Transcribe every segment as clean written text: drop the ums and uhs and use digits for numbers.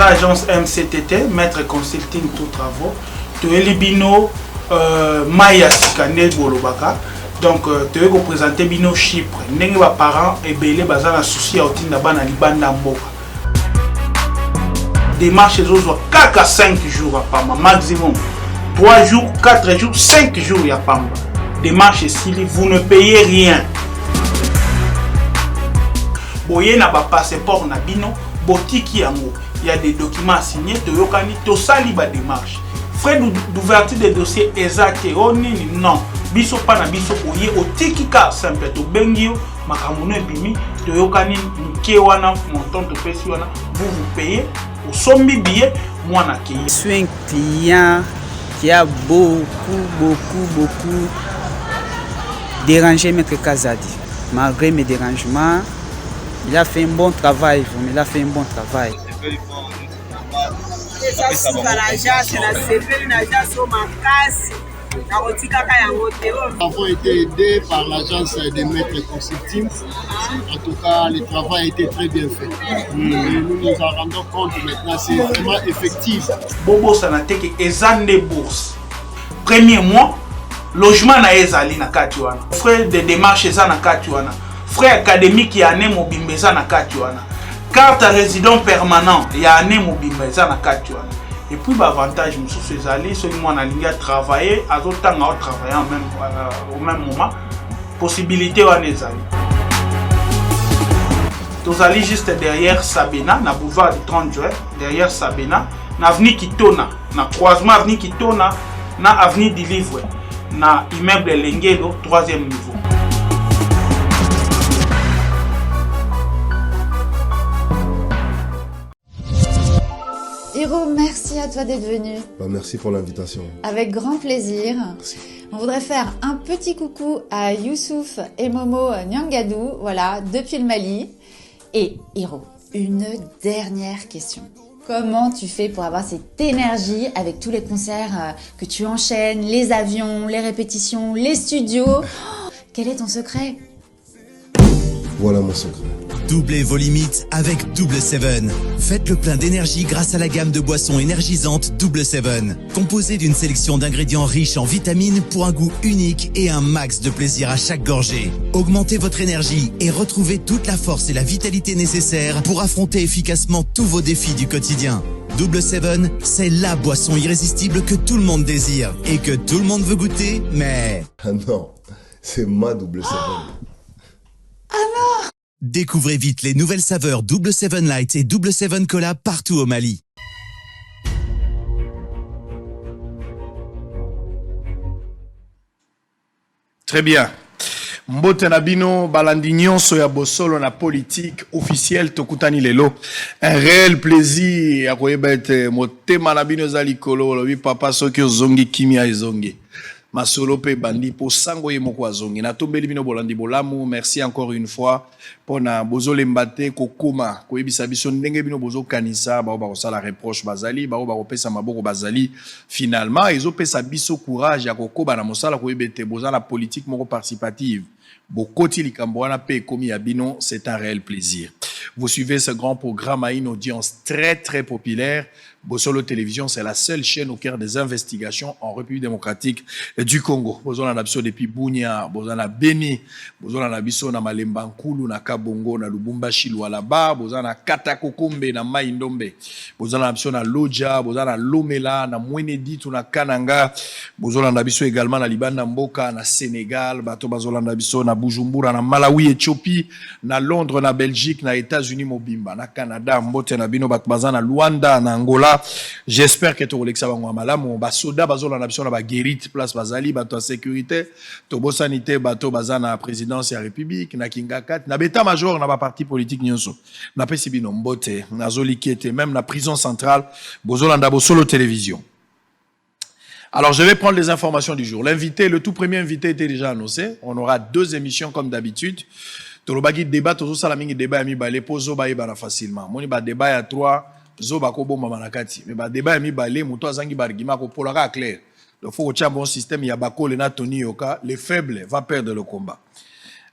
Baza agence MCTT, Maître Consulting Tout Travaux. Toeli bino Maya Sikane Bolobaka. Donc, tu veux présenter bino Chypre. Nengi ba parents et belé baza na souci à otinda bana libanda mboka. Démarche les autres 4 à 5 jours à Pamba maximum. 3 jours, 4 jours, 5 jours à Pamba. Démarche ici, vous ne payez rien. Boye na ba passeport na bino, botiki yango. Il y a des documents signés, toyokani to sali ba démarche. Frais d'ouverture des dossiers exacts, non. Biso pa na biso oye otiki ka simple to bengio makamuno ebimi toyokani nke wana montant to pesi wana vous payez au sombi billet moi na ki. Je suis un client qui a beaucoup dérangé Maître Kazadi. Malgré mes dérangements, il a fait un bon travail, il a fait un bon travail. Nous avons été aidés par l'agence des maîtres consulting. En tout cas, le travail a été très bien fait. Nous nous en rendons compte maintenant, c'est vraiment effectif. Bobo Sanateke ezande bourse. Premier mois, logement na ezali na katiwana. Frais de démarche eza na katiwana. Frais académique ya ane mobimbe eza na katiwana. Carte résident permanent ya ane mobimbe eza na katiwana. Et puis l'avantage, monsieur Césali, c'est que moi, on a travaillé, à d'autres temps, on a travaillé au même moment. Possibilité, on est allé. Nous allons juste derrière Sabena, na boulevard du 30 juin, derrière Sabena, na avenue Kitona, na croisement avenue Kitona, na avenue du Livre, na immeuble Lengelo, 3e niveau. Hiro, merci à toi d'être venu. Merci pour l'invitation. Avec grand plaisir. Merci. On voudrait faire un petit coucou à Youssouf et Momo Nyangadou, voilà, depuis le Mali. Et Hiro, une dernière question. Comment tu fais pour avoir cette énergie avec tous les concerts que tu enchaînes, les avions, les répétitions, les studios? Quel est ton secret? Voilà mon secret. Doublez vos limites avec Double 7. Faites le plein d'énergie grâce à la gamme de boissons énergisantes Double 7. Composée d'une sélection d'ingrédients riches en vitamines pour un goût unique et un max de plaisir à chaque gorgée. Augmentez votre énergie et retrouvez toute la force et la vitalité nécessaires pour affronter efficacement tous vos défis du quotidien. Double 7, c'est la boisson irrésistible que tout le monde désire et que tout le monde veut goûter, mais... Ah non, c'est ma Double 7. Ah non! Découvrez vite les nouvelles saveurs Double 7 Light et Double 7 Cola partout au Mali. Très bien. Mbote Nabino, Balandignon, Soya Bosolo, na politique officielle, Tokutani Lelo. Un réel plaisir à Koyebet, Motema Nabino Zalikolo, le papa Sokyo Zongi Kimia Zongi. Masolo pe bandi po sango ye moko azongi na tombeli bino bolandi bolamu. Merci encore une fois pour na bozo lembate kokoma koyebisa biso ndenge bino bozo kanisa ba ba sala reproche bazali ba ba pesa maboko bazali finalement ezo pesa biso courage ya kokoba na mosala koyebete boza la politique moko participative bokoti likambo wana pe komi ya bino. C'est un réel plaisir. Vous suivez ce grand programme à une audience très très populaire. Bosolo Télévision, c'est la seule chaîne au cœur des investigations en République démocratique du Congo. Bozona na biso depuis Bunia, bozana Beni, bozona na biso na Malemba Nkulu, na Kabongo, na Lubumbashi, Lualaba, bozana Katakokombe, na Maïndombe, bozana na biso na Lodja, bozana Lomela, na Mwenedi, na Kananga, bozona na biso également na Libanda Mboka, na Sénégal, bato bazola na biso na Bujumbura, na Malawi, Éthiopie, na Londres, na Belgique, na États-Unis, Mobimba, na Canada, Mbote na bino bato bazana Luanda, na Angola. J'espère que tu as malamu basoda bazola na biso na ba guérite place bazali bato sécurité to bo sanité bato bazana présidence ya république na kingakat na beta major na ba parti politique nyonso na pesi bino mbote na zoli kiete même na prison centrale bozola ndabo solo télévision. Alors je vais prendre les informations du jour. L'invité, le tout premier invité était déjà annoncé. On aura 2 émissions comme d'habitude. Tolobagi débat tozo salamingi débat ami ba lepozo ba ibana facilement. Moni ba débat ya 3 Zoba kobo mamanakati mais ba débat mi balé muto azangi bargima ko polaka clair. Il faut que un bon système ya bakole na Tony Yoka, les faibles va perdre le combat.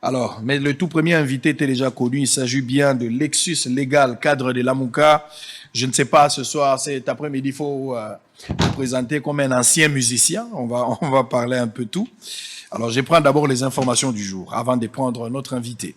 Alors, mais le tout premier invité était déjà connu. Il s'agit bien de Lexus Légal, cadre de l'Amouka. Je ne sais pas, ce soir, cet après-midi, il faut le présenter comme un ancien musicien. On va parler un peu tout. Alors, je prends d'abord les informations du jour avant de prendre notre invité.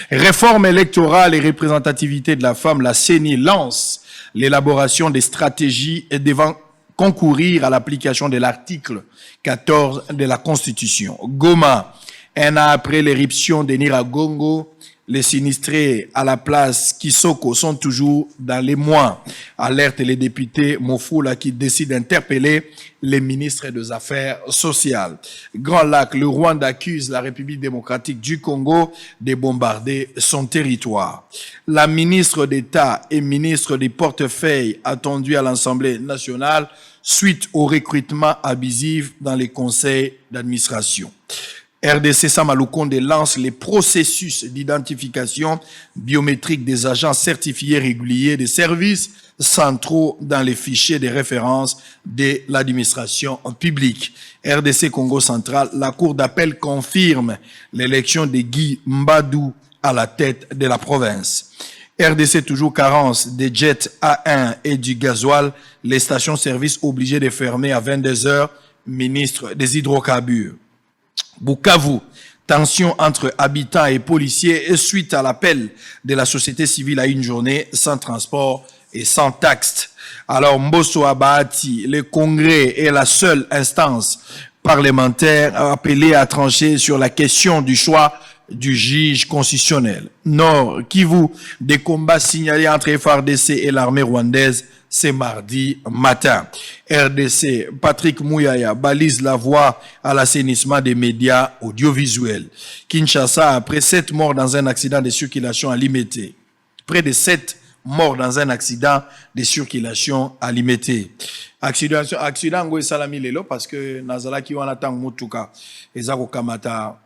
Réforme électorale et représentativité de la femme, la CENI lance l'élaboration des stratégies et devant concourir à l'application de l'article 14 de la Constitution. Goma, un an après l'éruption de Niragongo, les sinistrés à la place Kisoko sont toujours dans les mois. Alerte les députés Mofula qui décident d'interpeller les ministres des Affaires sociales. Grand Lac, le Rwanda accuse la République démocratique du Congo de bombarder son territoire. La ministre d'État et ministre des portefeuilles attendue à l'Assemblée nationale suite au recrutement abusif dans les conseils d'administration. RDC Samaloukonde lance les processus d'identification biométrique des agents certifiés réguliers des services centraux dans les fichiers de référence de l'administration publique. RDC Congo Central, la Cour d'appel confirme l'élection de Guy Mbadou à la tête de la province. RDC toujours carence des jets A1 et du gasoil, les stations-service obligées de fermer à 22 heures, ministre des hydrocarbures. Bukavu, tension entre habitants et policiers et suite à l'appel de la société civile à une journée sans transport et sans taxe. Alors Mbosso Abati, le Congrès est la seule instance parlementaire appelée à trancher sur la question du choix du juge constitutionnel. Nord Kivu, des combats signalés entre FARDC et l'armée rwandaise, c'est mardi matin. RDC, Patrick Mouyaya balise la voie à l'assainissement des médias audiovisuels. Kinshasa, après 7 morts dans un accident de circulation à Limete. Près de 7 morts dans un accident de circulation à Limete. Accident ngo salami lelo parce que nazala ki wana tang mutuka ezako kamata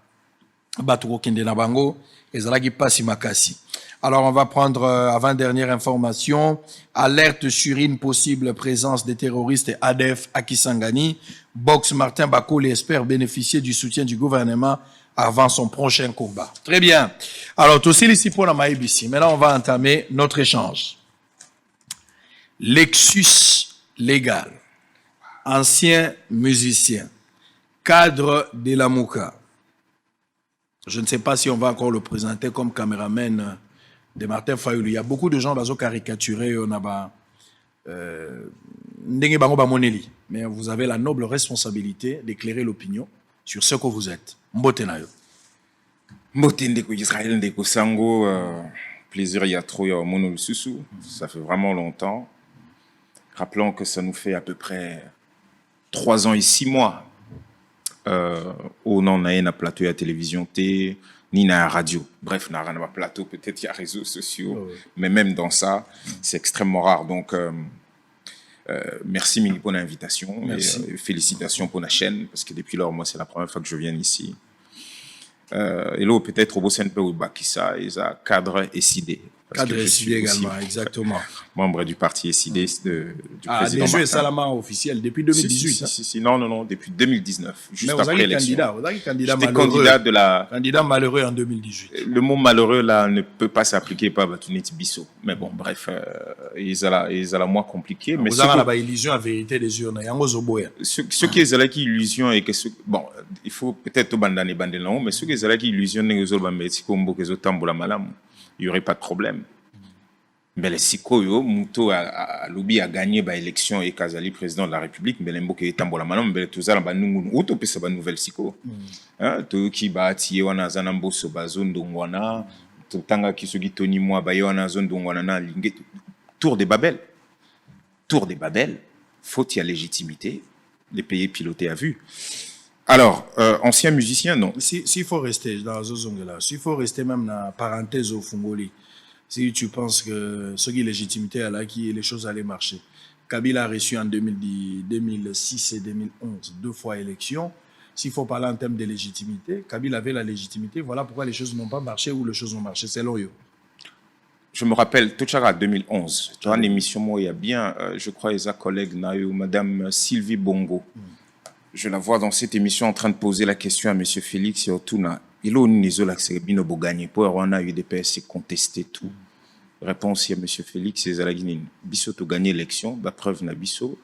batuko kende na bango ezalaki pasi makasi. Alors, on va prendre avant-dernière information. Alerte sur une possible présence des terroristes ADF à Kisangani. Box Martin Bakole espère bénéficier du soutien du gouvernement avant son prochain combat. Très bien. Alors, tout ici pour la Maïbisi. Maintenant, on va entamer notre échange. Lexus Légal, ancien musicien, cadre de la Mouka. Je ne sais pas si on va encore le présenter comme caméraman de Martin Fayoulou. Il y a beaucoup de gens qui ont caricaturé, mais vous avez la noble responsabilité d'éclairer l'opinion sur ce que vous êtes. Mbotenayo. Mbotendeko Israël Ndeko Sango, plaisir y a trop ya mono le susu, ça fait vraiment longtemps. Rappelons que ça nous fait à peu près 3 ans et 6 mois au nom na plateau à télévision T ni na radio. Bref, na un plateau, peut-être il y a réseaux sociaux, mais même dans ça, c'est extrêmement rare. Donc, merci Mini pour l'invitation. Et félicitations pour la chaîne, parce que depuis lors, moi, c'est la première fois que je viens ici. Et là, peut-être au Bossen Peu ou Bakissa, ils ont cadre SID. Cadre SID également, exactement. Membre du parti SID du président Martin. Salama officiel depuis 2018. Non, depuis 2019, juste mais après l'élection. J'étais candidat malheureux en 2018. Le mot malheureux là ne peut pas s'appliquer par Batunetti Bisso. Mais bon, bref, ils ont la moins compliqué. Mais vous avez la illusion à vérité des urnes. Ce qui est la illusion et que bon, il faut peut-être bandane bandelon, mais ce qui est la illusion n'est pas Mexico que Zotambola malam. Il n'y aurait pas de problème. Mais le Sikoyo, Mouto a lobby a gagné l'élection et Kazali président de la République, mais l'embo est tambola malam, mais tout ça, auto peut sa nouvelle Siko. Tout qui bat Tiwana Zanambo Sobazon Dongwana, tout tanga qui se dit Tony Moi, Bayona Zone Dongwana, Tour des Babel. Tour des Babel, faut y a légitimité, les pays pilotés à vue. Alors, ancien musicien, non. S'il faut rester dans ce zone-là, s'il faut rester même dans la parenthèse au Fungoli, si tu penses que ce qui est légitimité à l'acquis, les choses allaient marcher. Kabila a reçu en 2006 et 2011 2 fois élection. S'il faut parler en termes de légitimité, Kabila avait la légitimité. Voilà pourquoi les choses n'ont pas marché ou les choses ont marché. C'est l'Oyo. Je me rappelle, tout ça en 2011, dans l'émission, il y a bien, je crois, les collègues, Madame Sylvie Bongo. Je la vois dans cette émission en train de poser la question à M. Félix Yotuna. Il a une gagné pour on a eu des PS contesté tout. Réponse à M. Félix et Zalaginin. Bisso to gagné l'élection, bah preuve na bisso,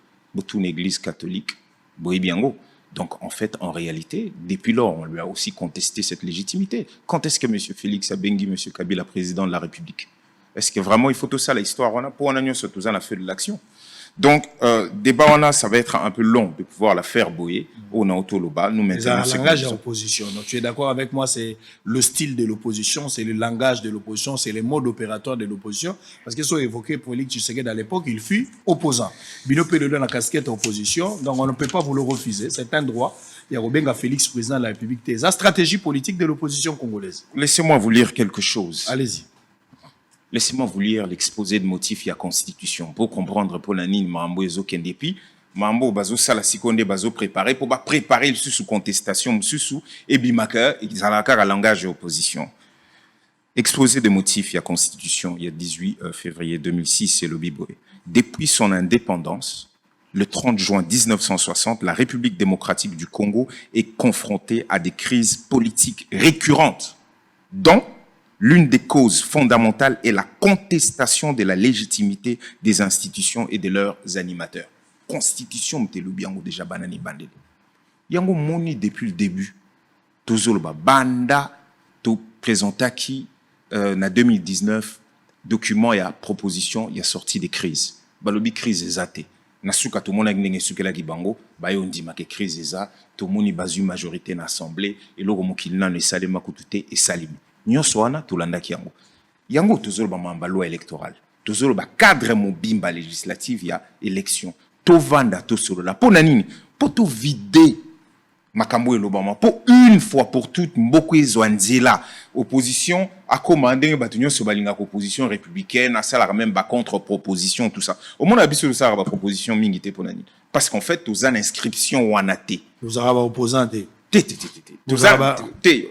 une église catholique, boibiango. Donc en fait, en réalité, depuis lors, on lui a aussi contesté cette légitimité. Quand est-ce que M. Félix a bengi M. Kabila président de la République? Est-ce que vraiment il faut tout ça la histoire on a pour on a surtout ça la fait de l'action? Donc, débat on a, ça va être un peu long de pouvoir la faire boyer. On a autoloba, nous maintenant. C'est un langage de l'opposition. Donc, tu es d'accord avec moi, c'est le style de l'opposition, c'est le langage de l'opposition, c'est les modes opératoires de l'opposition. Parce qu'ils sont évoqués pour Félix Tshisekedi à l'époque, il fut opposant. Bino peut donner la casquette opposition, donc on ne peut pas vous le refuser. C'est un droit. Il y a Robenga Félix, président de la République. C'est la stratégie politique de l'opposition congolaise. Laissez-moi vous lire quelque chose. Allez-y. Laissez-moi vous lire l'exposé de motifs de la Constitution pour comprendre pour la nine Mambo et Zokendepi. Mambo bazo sala sikonde bazo préparer pour préparer le sous contestation sous et bimaka ils ont un langage d'opposition. Exposé de motifs de la Constitution il y a 18 février 2006 c'est le Biboé. Depuis son indépendance, le 30 juin 1960, la République démocratique du Congo est confrontée à des crises politiques récurrentes, dont l'une des causes fondamentales est la contestation de la légitimité des institutions et de leurs animateurs. Constitution, m'telubiango déjà banani bandé. Yango moni depuis le début. Tozolba banda to présenta qui na 2019 document et proposition y a sorti des crises. Balobi crise ezate. Nasuka to mona ngenge sukela gibango bayo ndima ke crise eza to moni bazu majorité na assemblée et loko mokilina ne salema kutute et salimi. Nyonso wana tolandaki yango. Yango tozoloba mamba loi électorale. Tozoloba cadre mobimba législative ya élection. Tovanda tosolola po nanini po to vider makambo elobama po une fois pour toutes mboko ezwanzela opposition a commandé batunyo so balinga opposition républicaine a sala même ba contre proposition tout ça. Au monde abiso ça ba proposition mingité po nanini parce qu'en fait aux inscriptions wanaté. Nous avons opposanté.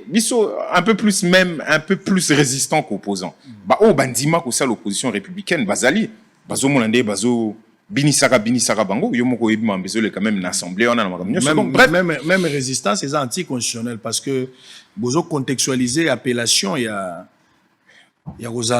Biso un peu plus même un peu plus résistant qu'opposant. Ba o bandima ko ça l'opposition républicaine bazali bazo monande bazo binisaka bango yomoko yebima mbezole quand même l'assemblée on a même résistance c'est anticonstitutionnel parce que bozo contextualiser appellation il y a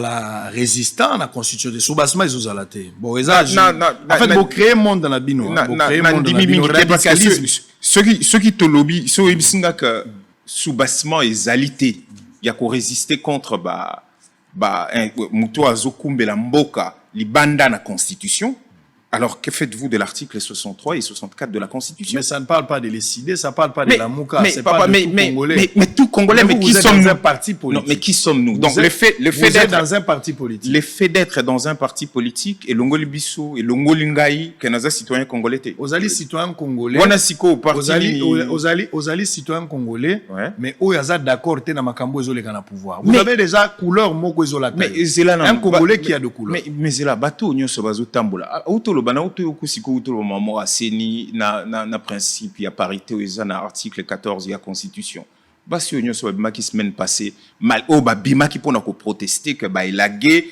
la résistant la constitution de soubasma izozala té bon en fait vous créer monde dans la bino radicalisme ceux qui te lobby so ebisinga que soubasma ezalité ya ko résister contre muto azokumbela mboka libanda na constitution. Alors, que faites-vous de l'article 63 et 64 de la Constitution? Mais ça ne parle pas de décider, ça ne parle pas de la mouka, c'est pas de tout Congolais. Mais tout Congolais, mais qui sommes-nous? Dans un parti politique. Non, mais qui sommes-nous? Donc, le fait d'être dans un parti politique. Le fait d'être dans un parti politique, et Longoli Bissou, et Longoli Ngai, que nous citoyens congolais. Ozali citoyen congolais. On a siko parti. Ozali citoyen congolais, mais Oyaza d'accord, t'es dans Makambo Ezole kana pouvoir. Vous avez déjà couleur moko Ezola. Mais c'est là, un Congolais qui a de couleur. Mais c'est là, bateau, nyo sobazo tambola. Bana uto kusiko uto mamo aseni na principe ya parité oza na article 14 ya constitution basi onyo so bimaki semaine passée mal o ba bimaki pona ko protester que ba ilagé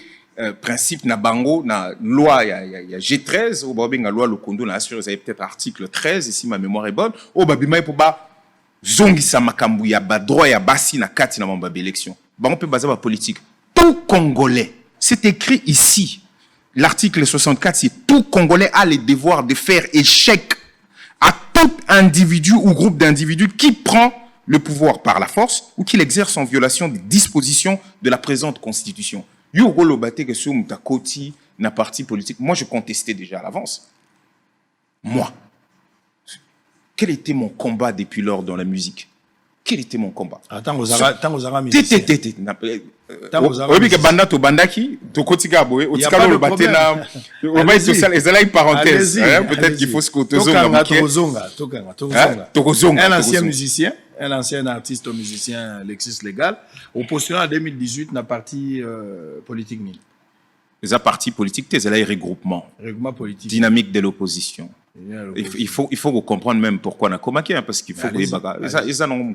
principe na bango na loi ya G13 o ba benga loi Lokondo na assure ça peut-être article 13 si ma mémoire est bonne o ba bimaki po ba zongisa makambu ya ba droit ya basi na kati na mamba élection bango pe baza ba politique tout Congolais c'est écrit ici. L'article 64, c'est tout Congolais a le devoir de faire échec à tout individu ou groupe d'individus qui prend le pouvoir par la force ou qui l'exerce en violation des dispositions de la présente Constitution. Yurolo Bate que sur Mutakoti, na parti politique. Moi, je contestais déjà à l'avance. Moi. Quel était mon combat depuis lors dans la musique? Quel était mon combat? Attends, vous avez oui, que banda to bandaki, to kotika boy, o tikalo le baté na, on va être social, et là une parenthèse, peut-être qu'il faut se Tokanga. Un ancien musicien, un ancien artiste musicien Lexis Légal, au postulant en 2018 na parti politique ni. Les partis politiques, c'est là regroupement politique, dynamique de l'opposition. Il faut comprendre même pourquoi on a commaqué, parce qu'il faut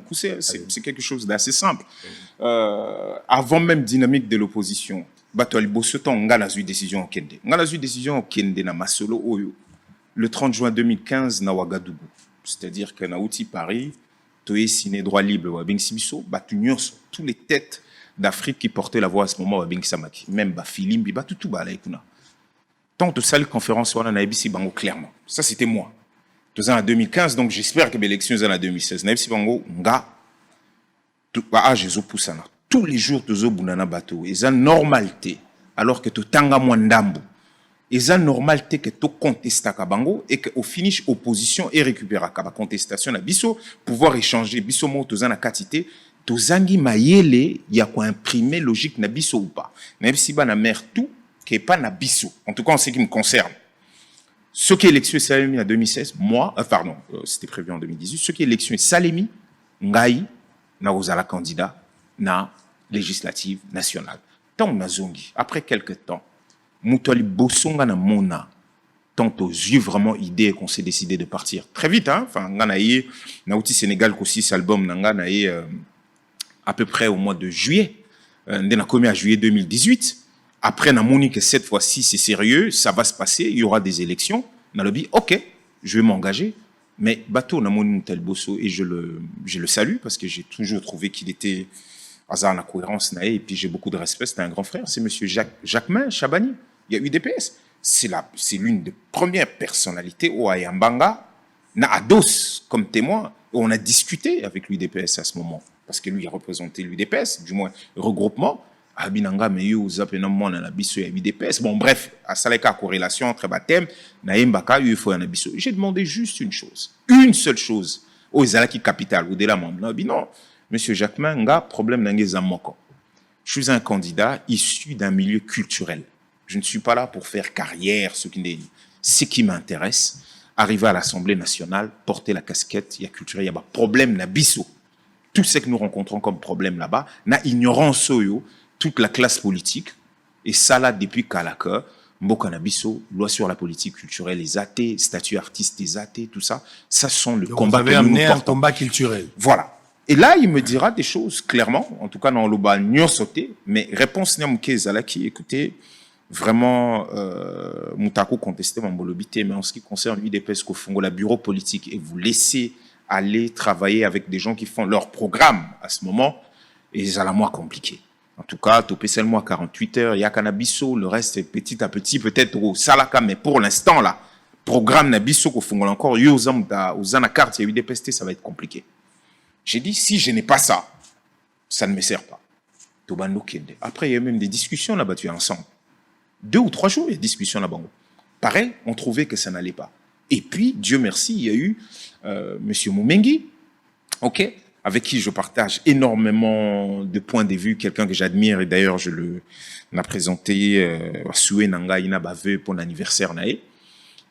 c'est quelque chose d'assez simple. Avant même dynamique de l'opposition, on a eu décision au Kende na Masolo le 30 juin 2015 na Ouagadougou. C'est-à-dire que na outi Paris, Toye Ciné Droit Libre, Wabing Sibiso, Batunios, tous les têtes d'Afrique qui portaient la voix à ce moment, Wabing Samaki. Même Filimbi, tout bas là, écoute. Tant de salles conférences, on a ABC Bango clairement. Ça, c'était moi. Tout ça en 2015, donc j'espère que l'élection est en 2016. ABC Bango, nga, Jésus Poussana. Tous les jours, tu as bunana bateau. Et ça, normalité. Alors que tu tanga mwandambu. Et ça, normalité que tu contestes à Kabango et qu'au finish, opposition et récupérer à contestation à biso, pouvoir échanger biso mo tu na katité, tu zangi mayele, y a quoi imprimer logique na biso ou pas. Même si ba na mer tout, qui est pas na biso. En tout cas, en ce qui me concerne. Ce qui est élection Salemi en 2016, moi, c'était prévu en 2018, ce qui est élection Salemi, ngai, na ozala candidat, na législative nationale. Tant na zongi, après quelques temps, Moutoli Bossonga na mona, tant aux yeux vraiment idée qu'on s'est décidé de partir. Très vite, hein, enfin, nganaïe, na outil Sénégal qu'aussi cet album, nganaïe, à peu près au mois de juillet, n'a commis à juillet 2018. Après, na moni que cette fois-ci, c'est sérieux, ça va se passer, il y aura des élections. Na lobby, ok, je vais m'engager. Mais bateau, na moni Moutel Bosso, et je le salue parce que j'ai toujours trouvé qu'il était hasard la cohérence, et puis j'ai beaucoup de respect, c'était un grand frère, c'est monsieur Jacquemin Chabani. Il y a UDPS. C'est l'une des premières personnalités au Ayambanga, na Ados comme témoin. On a discuté avec l'UDPS à ce moment, parce que lui, il représentait l'UDPS, du moins regroupement. Abinanga, mais you zappena moi na biso ya UDPS. Bon, bref, à Saleka, corrélation entre baptême, na Mbaka, il faut un biso. J'ai demandé juste une seule chose, aux Zalaki Capital, ou de la membre. Non, monsieur Jacquemin, nga, problème n'engage moko. Je suis un candidat issu d'un milieu culturel. Je ne suis pas là pour faire carrière, ce qui m'intéresse, arriver à l'Assemblée nationale, porter la casquette, il y a culturel, il y a problème na biso. Tout ce que nous rencontrons comme problème là-bas, na ignorance soyo, toute la classe politique, et ça là depuis Kalaka, Mboka Nabiso, loi sur la politique culturelle, les athées, statut artiste des athées, tout ça, ça sont le combat que nous amené un portons. combat culturel. Voilà. Et là, il me dira des choses clairement, en tout cas dans le bas, n'y sauté, mais réponse Niamouké Zalaki, écoutez, vraiment, Moutako contesté Mambolobité, mais en ce qui concerne l'UDPS, qu'au fond, la bureau politique, et vous laissez aller travailler avec des gens qui font leur programme à ce moment, et ça la moins compliqué. En tout cas, topé seulement 48 heures, il y a Canabiso, le reste petit à petit, peut-être au Salaka, mais pour l'instant, là, programme Nabiso, qu'au fond, encore, aux Anacart, il y a eu des pestés, ça va être compliqué. J'ai dit, si je n'ai pas ça, ça ne me sert pas. Après, il y a même des discussions là-bas, tu es ensemble. 2 ou 3 jours, il y a des discussions là-bas. Pareil, on trouvait que ça n'allait pas. Et puis, Dieu merci, il y a eu monsieur Moumengi, ok, avec qui je partage énormément de points de vue, quelqu'un que j'admire, et d'ailleurs, je l'ai présenté à Soué Nanga Ina Bave pour l'anniversaire Nae.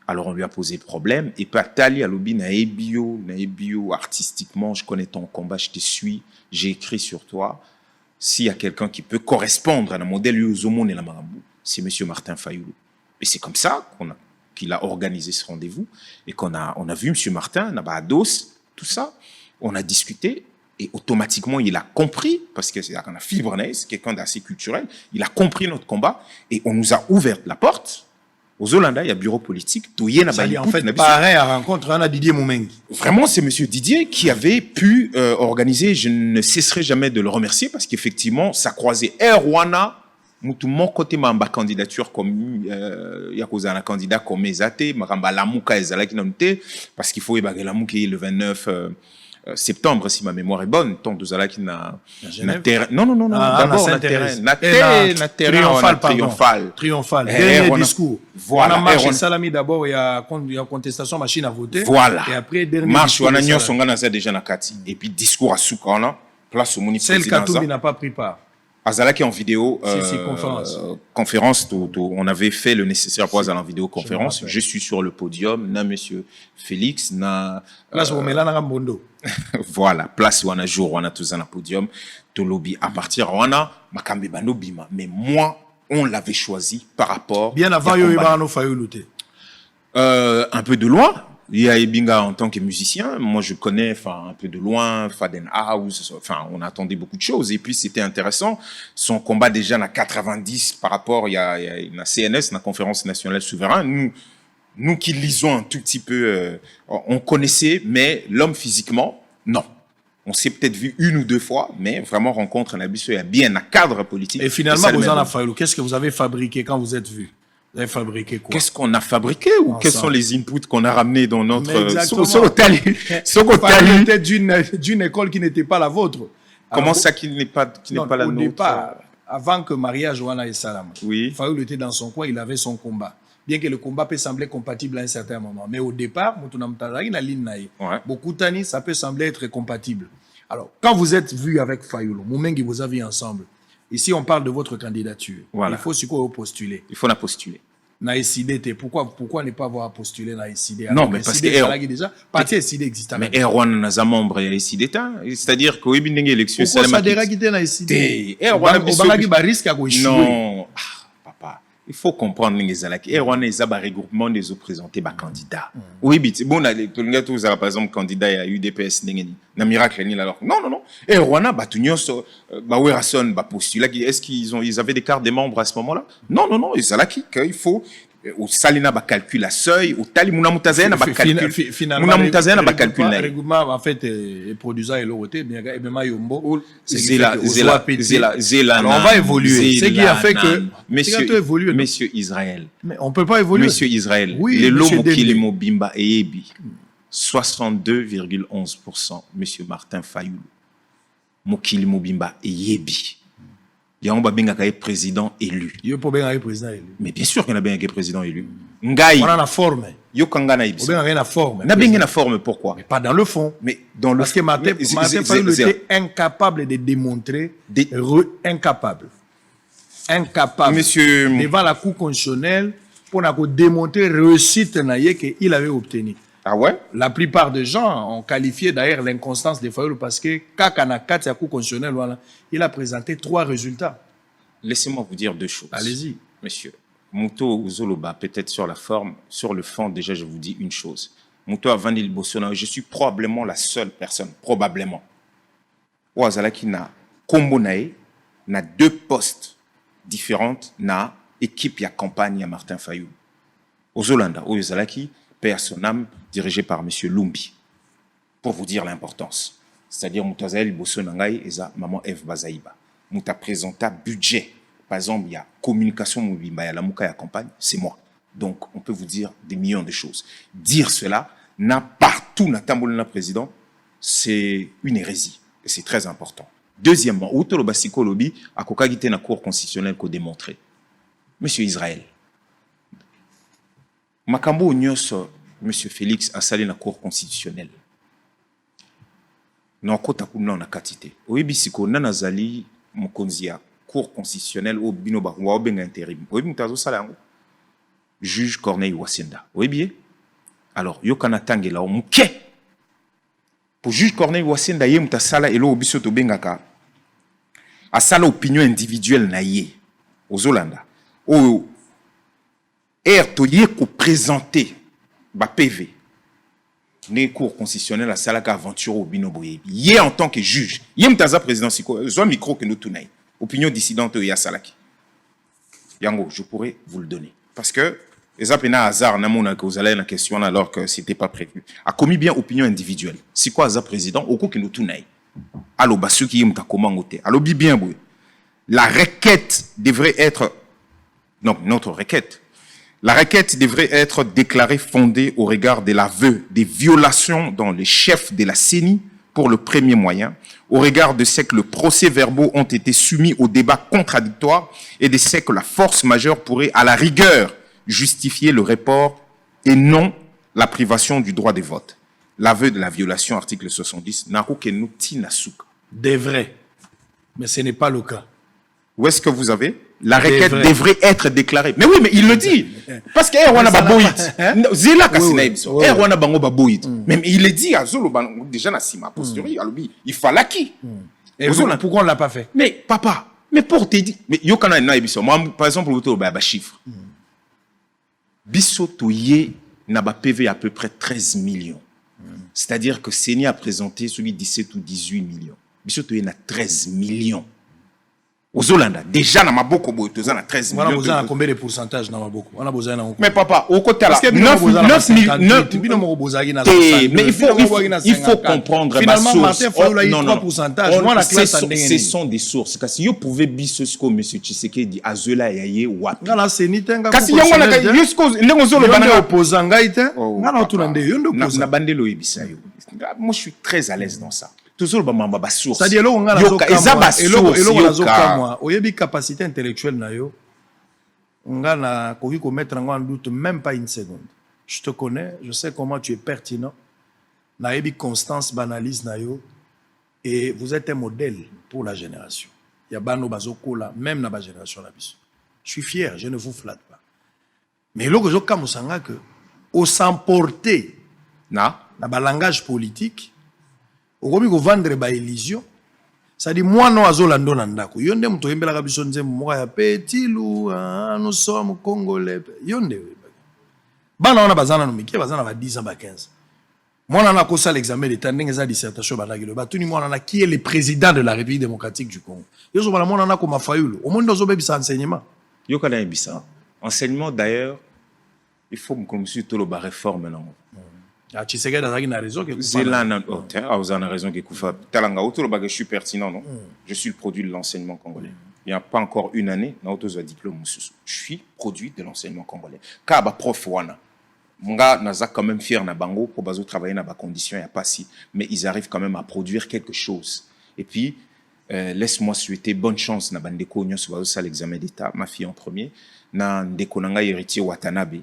Alors, on lui a posé problème. Et Patali Alobi Naebio, artistiquement, je connais ton combat, je te suis, j'ai écrit sur toi. S'il y a quelqu'un qui peut correspondre à la modèle Yuzomon et la Marabou, c'est monsieur Martin Fayoulou. Et c'est comme ça qu'il a organisé ce rendez-vous et on a vu monsieur Martin, Nabados, tout ça. On a discuté et automatiquement, il a compris, parce que c'est un fibre, c'est quelqu'un d'assez culturel, il a compris notre combat et on nous a ouvert la porte. Aux Hollandais, il y a bureau politique. En fait, pareil à rencontre, on a Didier Moumengi. Vraiment, c'est monsieur Didier qui avait pu organiser, je ne cesserai jamais de le remercier parce qu'effectivement, ça croisait Rwanda, mon côté ma candidature comme yakoza na candidat comme Ezate makamba lamuka ezalaki namte parce qu'il faut ébaguer lamuka le 29 septembre si ma mémoire est bonne tant de zalaki na terrain non d'abord na terrain triomphal dernier discours voilà marche salami d'abord il y a contestation machine à voter voilà et après dernier marche wana nyonso ngana za déjà na kati et puis discours à Soukana place au municipal celle Katumbi n'a pas pris part. Azalaki en vidéo conférence, on avait fait le nécessaire pour aller en vidéoconférence. Je suis sur le podium, na monsieur Félix, na place où Mélana Rambondo. Voilà, place où on a jour, on a tous un podium, to lobby à partir on a makambe bano bima. Mais moi, on l'avait choisi par rapport. Bien avant Yoibano Fayoulouté. Un peu de loin. Il y a Ebinga en tant que musicien, moi je connais un peu de loin Faden House, on attendait beaucoup de choses et puis c'était intéressant. Son combat déjà na 90 par rapport il y a la CNS, la Conférence nationale souveraine. Nous qui lisons un tout petit peu, on connaissait, mais l'homme physiquement non. On s'est peut-être vu une ou deux fois, mais vraiment rencontre un abysse, il y a bien un cadre politique. Et finalement, vous en avez fallu. Qu'est-ce que vous avez fabriqué quand vous êtes vus? Vous avez fabriqué quoi? Qu'est-ce qu'on a fabriqué ou quels sont les inputs qu'on a ramenés dans notre... Peut-être d'une école qui n'était pas la vôtre. Comment alors, ça qui n'est pas la au nôtre? Départ, avant que Maria Johanna et Salam, oui. Fayoulou était dans son coin, il avait son combat. Bien que le combat peut sembler compatible à un certain moment. Mais au départ, beaucoup de ça peut sembler être compatible. Alors, quand vous êtes vu avec Fayoulou, Moumengi vous avez ensemble, ici on parle de votre candidature. Voilà. Il faut ce qu'on postuler. Il faut la postuler. Naïsidé, pourquoi ne pas avoir postulé Naïsidé? Non, mais parce que déjà, parti Naïsidé existe. Mais Erwan n'a pas membre Naïsidé, c'est-à-dire qu'au début de l'élection, pourquoi ça déragité Naïsidé? Erwan risque à non, papa. Il faut comprendre que Erwan est un regroupement des représentés par candidats. Oui, bon, par exemple, candidat à UDPS, na miracle alors. Non. Erwan a postulé. Est-ce qu'ils avaient des cartes des membres à ce moment-là? Non. Il faut au salina ba calcul la seuil au tali muna mutazena ba calcul finalement le regroupement en fait est produisant et l'autre bien et même yombo zela on va évoluer ce qui a fait que monsieur Israël mais on peut pas évoluer monsieur Israël les lomo kilimo bimba eyebi 62,11% monsieur Martin Fayoulou mokili mobimba eyebi. Il y a un président élu. Il y a un président élu. Mais bien sûr qu'il y a un président élu. Ngai. On a la forme. Il y a la forme. On a bien la forme, pourquoi? Mais pas dans le fond. Mais dans le Parce que Martin Fayoulou était incapable de démontrer. Incapable. Monsieur. Devant la Cour constitutionnelle, pour démontrer réussite qu'il avait obtenue. Ah ouais? La plupart des gens ont qualifié d'ailleurs l'inconstance de Fayoulou parce que quand on a 4 Cour constitutionnelle, voilà, il a présenté 3 résultats. Laissez-moi vous dire 2 choses. Allez-y. Monsieur, Mouto Zoloba, peut-être sur la forme, sur le fond, déjà, je vous dis une chose. Mouto Avandil Bossona, je suis probablement la seule personne, probablement. Ouazala qui n'a Kombonae, n'a 2 postes différentes, n'a équipe ya campagne à Martin Fayoulou. Ozolanda, Ouazala qui perd son âme, dirigé par M. Lumbi, pour vous dire l'importance. C'est-à-dire, Moutazael Bossonangaï et maman Eve Bazaïba. Mouta présenté budget. Par exemple, il y a communication, il y a la mouka, il y a campagne, c'est moi. Donc, on peut vous dire des millions de choses. Dire cela, n'a partout, n'a tamboulina président, c'est une hérésie. Et c'est très important. Deuxièmement, Outolo Basiko Lobi, à Kokagite na Cour constitutionnelle qu'on démontré. Monsieur Israël, Makambo Nyos, Monsieur Félix a salé la Cour constitutionnelle. Non, kota kuna na katite. Oyebi siko nanazali mokonzia Cour constitutionnelle au binoba wa obenga intérim. Oyebi mutazo sala yango. Juge Corneille Wasenda. Oyebi. Alors yokana tangela omuke. Pour juge Corneille Wasenda ye mutasala elo obiso to bengaka. Asala opinion individuelle na ye. Ozolanda. O toye ko présenter ba PV les cours constitutionnels à Salaka aventure au Binoboye. Hier en tant que juge, hier mtaza président Siko, zo micro que nous tournons. Opinion dissidente ya Salaki. Yango, je pourrais vous le donner parce que les apena hasard namona que vous allez la question alors que c'était pas prévu. A commis bien opinion individuelle. C'est quoi za président au coup que nous tournons. Allo basu qui mta komangote. Allo bien boy. La requête devrait être notre requête. La requête devrait être déclarée fondée au regard de l'aveu des violations dont les chefs de la CENI pour le premier moyen, au regard de ce que les procès-verbaux ont été soumis au débat contradictoire et de ce que la force majeure pourrait à la rigueur justifier le report et non la privation du droit de vote. L'aveu de la violation, article 70, devrait, mais ce n'est pas le cas. Où est-ce que vous avez? La requête devrait être déclarée. Mais oui, mais il le dit. Parce que Erwana Baboït. Zela Kasinaïbso. Erwana Bango Baboït. Mais il le dit à Zolo, déjà na Sima, posteriori, il fallait qui? Pourquoi on ne l'a pas fait? Mais papa, mais pour te dire, mais Yokana Naïbso, moi, par exemple, vous avez chiffre. Bisso Touye n'a pas PV à peu près 13 millions. C'est-à-dire que Séni a présenté celui 17 ou 18 millions. Bisso Touye n'a 13 millions. Aux Hollanda, déjà, dans ma beaucoup, tu as 13 millions. On a combien de pourcentage dans ma beaucoup? On a besoin d'un. Mais papa, au côté là, 9 mais il faut comprendre. Finalement, Martin Fayoulou a eu 3 pourcentages. Moi, la classe, ce sont des sources. Parce que vous pouvez biso ce que M. Tshisekedi a Zola yaye wapi. Ngala senitenga. Kasi yango na jusqu'au ndengozolo bana opposant ngaite. Ngala tunande yondo opposant. Na bandelo yebisa yo. Moi, je suis très à l'aise dans ça. Toujours bamba ba source. C'est-à-dire eloko ngala zokamwa oyebi capacité intellectuelle na yo ngala koki ko mettre en doute même pas une seconde. Je te connais, je sais comment tu es pertinent. Na yebi constance banalise na yo et vous êtes un modèle pour la génération. Ya bano bazokola même na ba génération na biso. Je suis fier, je ne vous flatte pas. Mais eloko zokamosanga que au s'emporter na ba langage politique okomi ko vendre ba illusion. Ça dit moi non azolando na ndako. Yonde muto yembela biso nzembo moka ya petilu nous sommes congolais. Yonde bana wana bazana no miki bazana ba 10 ans ba 15. Moi na kosa l'examen d'état ndenge za dissertation banaki le batuni moi na qui est le président de la République démocratique du Congo. Yo so bana moi na ko mafayulu. Au monde dozo bebisa enseignement. Yo kana ebisa. Enseignement d'ailleurs, il faut me commencer tout le ba réforme non. Ah, tu sais que dans la raison que c'est là, vous avez raison que Koufa. Talanga, autour de je suis pertinent, non? Je suis le produit de l'enseignement congolais. Il n'y a pas encore une année, dans un diplôme, je suis produit de l'enseignement congolais. Car prof wana, Mga naza quand même fier na bango pour bazo travailler dans des conditions, il n'y a pas si, mais ils arrivent quand même à produire quelque chose. Et puis laisse-moi souhaiter bonne chance na bandeko nyonso bazo ça l'examen d'état, ma fille en premier, na ndeko nanga héritier Watanabe.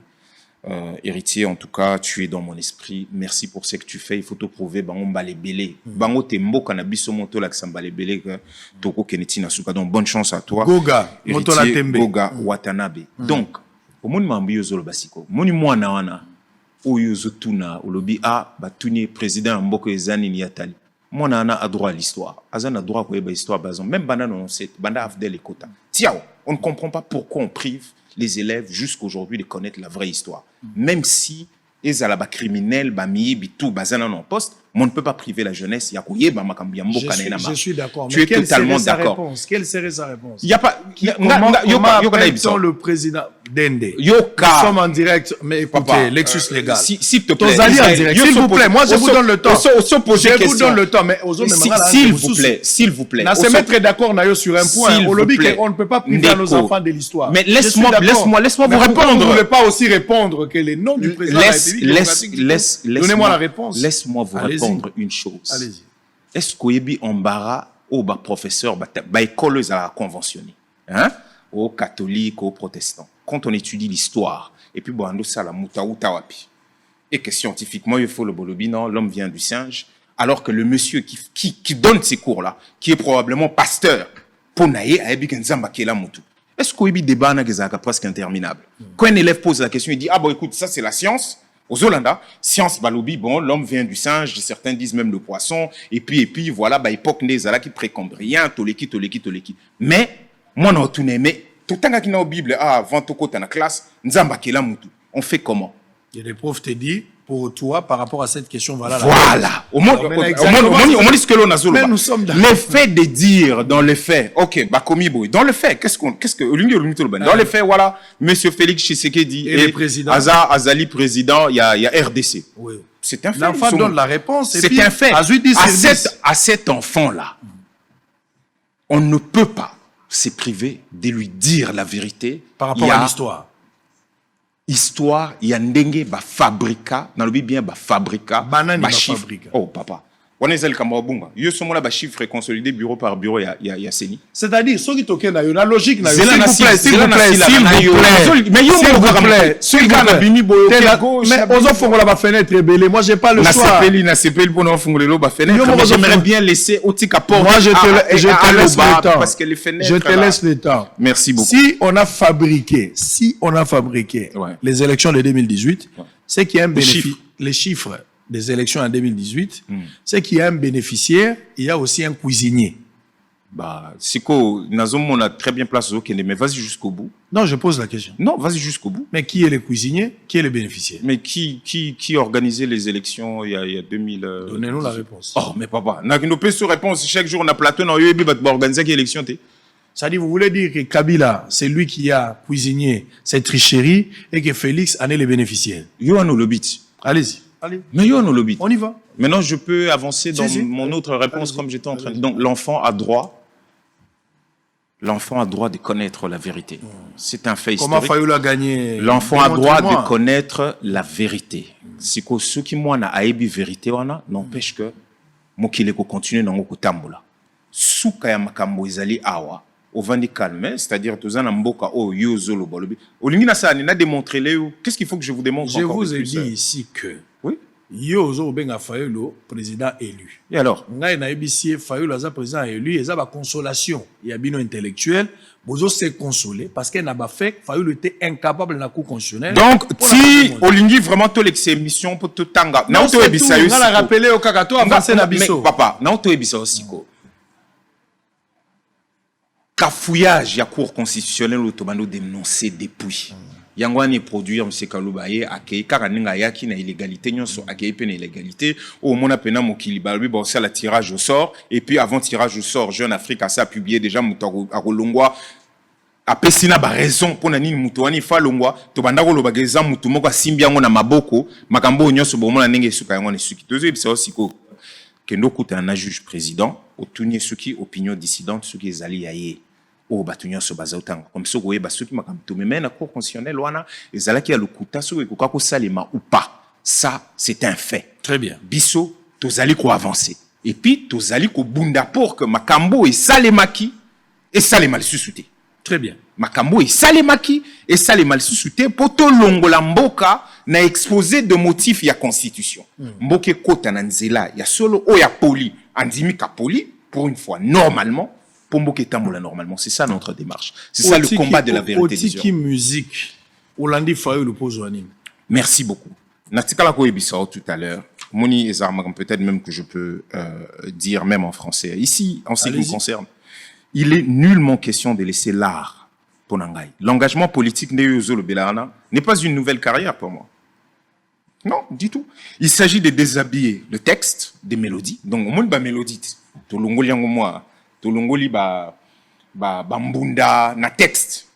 Héritier, en tout cas, tu es dans mon esprit. Merci pour ce que tu fais. Il faut te prouver. Bango mbale belé. Bango tembo kanabiso moto la ksambale belé toko keneti na suka. Donc bonne chance à toi. Goga, moto la tembe. Goga Watanabe. Donc, au monde mambi yozolo basiko. Moni mwana wana oyozo tuna olobi a batuni président mboko ezani ni yatali. Mwana ana a droit à l'histoire. Azana droit ko yeba histoire bazon. Même banda non sait, banda afdel ekota. Tiao, on ne comprend pas pourquoi on prive les élèves jusqu'aujourd'hui de connaître la vraie histoire. Même si ils ont des criminels, en poste, on ne peut pas priver la jeunesse. Je suis d'accord. Tu es totalement d'accord. Quelle serait sa réponse? Il n'y a pas. Comment le président Dende? Nous sommes en direct, mais écoutez, Lexus légal. S'il te plaît. S'il vous plaît, moi je vous donne le temps. Je vous donne le temps, mais s'il vous plaît. On se mettre d'accord sur un point. On ne peut pas priver nos enfants de l'histoire. Mais laisse-moi vous répondre. Vous ne voulez pas aussi répondre que les noms du président de la République. Donnez-moi la réponse. Laisse-moi vous répondre une chose. Allez-y. Est-ce qu'il y a embarras au professeur école à conventionner, hein, aux catholiques, aux protestants, quand on étudie l'histoire et puis bon ça la mutaouta wapi et que scientifiquement il faut le bolobi non, l'homme vient du singe, alors que le monsieur qui donne ces cours là, qui est probablement pasteur pour naïe a ebi kenzamba kela mutu. Est-ce qu'il y a des débats presque interminables? Quand un élève pose la question, il dit ah bon écoute ça c'est la science. Aux Hollanda, science balobi, bon, l'homme vient du singe, certains disent même le poisson, et puis voilà, bah, époque nezala qui précambrien, toleki. Mais, moi, non, tout n'est, mais, tout le temps qu'il y a Bible, avant tout côté dans la classe, nzamba kela mutu. On fait comment? Et les profs te disent, pour toi, par rapport à cette question, voilà. Au moins, ce que l'on a mais nous sommes le fait de dire dans le fait, ok, bah, dans le fait, dans le fait, voilà, monsieur Félix Tshisekedi et le président. Azali président, il y a RDC. Oui. C'est un fait. L'enfant donne la réponse. C'est un fait. À cet enfant-là, on ne peut pas se priver de lui dire la vérité par rapport à l'histoire. Histoire, il y a ndenge ba fabrica, dans le bien ba fabrica, ba chiffre. Fabrica. Oh papa. On est Kamabunga. Yo somo la ba chiffre consolidé bureau par bureau il y a Seni. C'est-à-dire ceux qui toquent na yo la logique na yo. S'il vous plaît. Mais yo mais aux enfants la fenêtre rebelle. Moi j'ai pas le choix. Na CPL pour nous fongoler lo ba fenêtre. J'aimerais bien laisser au tika port. Moi je te laisse le temps parce que les fenêtres. Je te laisse le temps. Merci beaucoup. Si on a fabriqué les élections de 2018, c'est qu'il y a un bénéfice. Les chiffres des élections en 2018, c'est qu'il y a un bénéficiaire, il y a aussi un cuisinier. Bah, Siko, Nazom, on a très bien placé au Kenya, mais vas-y jusqu'au bout. Non, je pose la question. Non, vas-y jusqu'au bout. Mais qui est le cuisinier? Qui est le bénéficiaire? Mais qui organisait les élections il y a 2000... Donnez-nous la réponse. Oh, mais papa, on a une réponse. Chaque jour, on a plateau dans l'UEB pour organiser l'élection. Ça dit, vous voulez dire que Kabila, c'est lui qui a cuisiné cette tricherie et que Félix en est le bénéficiaire. Yo no lobit. Allez-y. Allez. Mais yo no lobit. On y va. Maintenant, je peux avancer dans Si. mon autre réponse comme j'étais en train de... Donc, l'enfant a droit de connaître la vérité. C'est un fait Comment historique. Fayoulou a gagné? L'enfant a droit Démontrez-moi. de connaître la vérité. C'est que ceux qui m'ont aébi vérité wana n'empêche que mokile ko continue nango kotambola. Suka ya makambo ezali awa au vandi calme, c'est-à-dire tous en mboka o yozolo bolobi. Olingi na sa ni na démontrer les qu'est-ce qu'il faut que je vous démontre Je encore vous de ai plus, dit ici que oui. Yozo Benga Fayoulou, président élu. Et alors? Ngai na EBC Fayoulou aza président élu, et ça va consolation. Il y a bino intellectuel, bozo s'est consolé parce qu'elle n'a pas fait Fayoulou était incapable na cour constitutionnelle. Donc si Olingi vraiment to l'exémission pour tout tanga. Na auto ebisa yo. On a rappelé au kakato avancer na biso. Mais papa, na auto ebisa aussi ko. Cafouillage ya cour constitutionnelle automano dénoncé depuis. Yangwani produire M. Kaloubaye akei karaninga yaki na illégalité nyonso akei pe na illégalité au mona pena mokili balbi bon ça la tirage au sort et puis avant tirage au sort Jeune Afrique a ça publié déjà muto akolongwa apesina ba raison pona nini muto wani fa longwa to banda ko loba geza muto moko asimbi yango na maboko makambo nyonso bomona ndenge suka yango ne suki tozo ebisa aussi ko kendo kuta na juge président otunye suki opinion dissidente suki ezali yaye o batunyo so bazautango comme ça goye basuki makamto mais na cour constitutionnelle wana ezalaki ya lokuta so ekoka ko salema ou pas, ça c'est un fait. Très bien. Biso tozali ko avancer et puis tozali ko bunda pour que makambo et salemaki et salema lisusuté. Très bien. Makambo et salemaki et salema lisusuté poto longola mboka na exposé de motifs ya constitution. Mboke kota na nzela ya solo o ya poli andimi ka poli pour une fois normalement. Normalement, c'est ça notre démarche. C'est ça le combat de la vérité. Otiki musique. Olandi Fayoulou pose anime. Merci beaucoup. Natikala ko ebisa tout à l'heure. Moni ezarma peut-être même que je peux dire même en français. Ici, en ce qui me concerne, il est nullement question de laisser l'art pour Nangai. L'engagement politique n'est pas une nouvelle carrière pour moi. Non, du tout. Il s'agit de déshabiller le texte des mélodies. Donc, au moins, ba mélodie. To longoli yango moi. Tolongoli ba mbunda na texte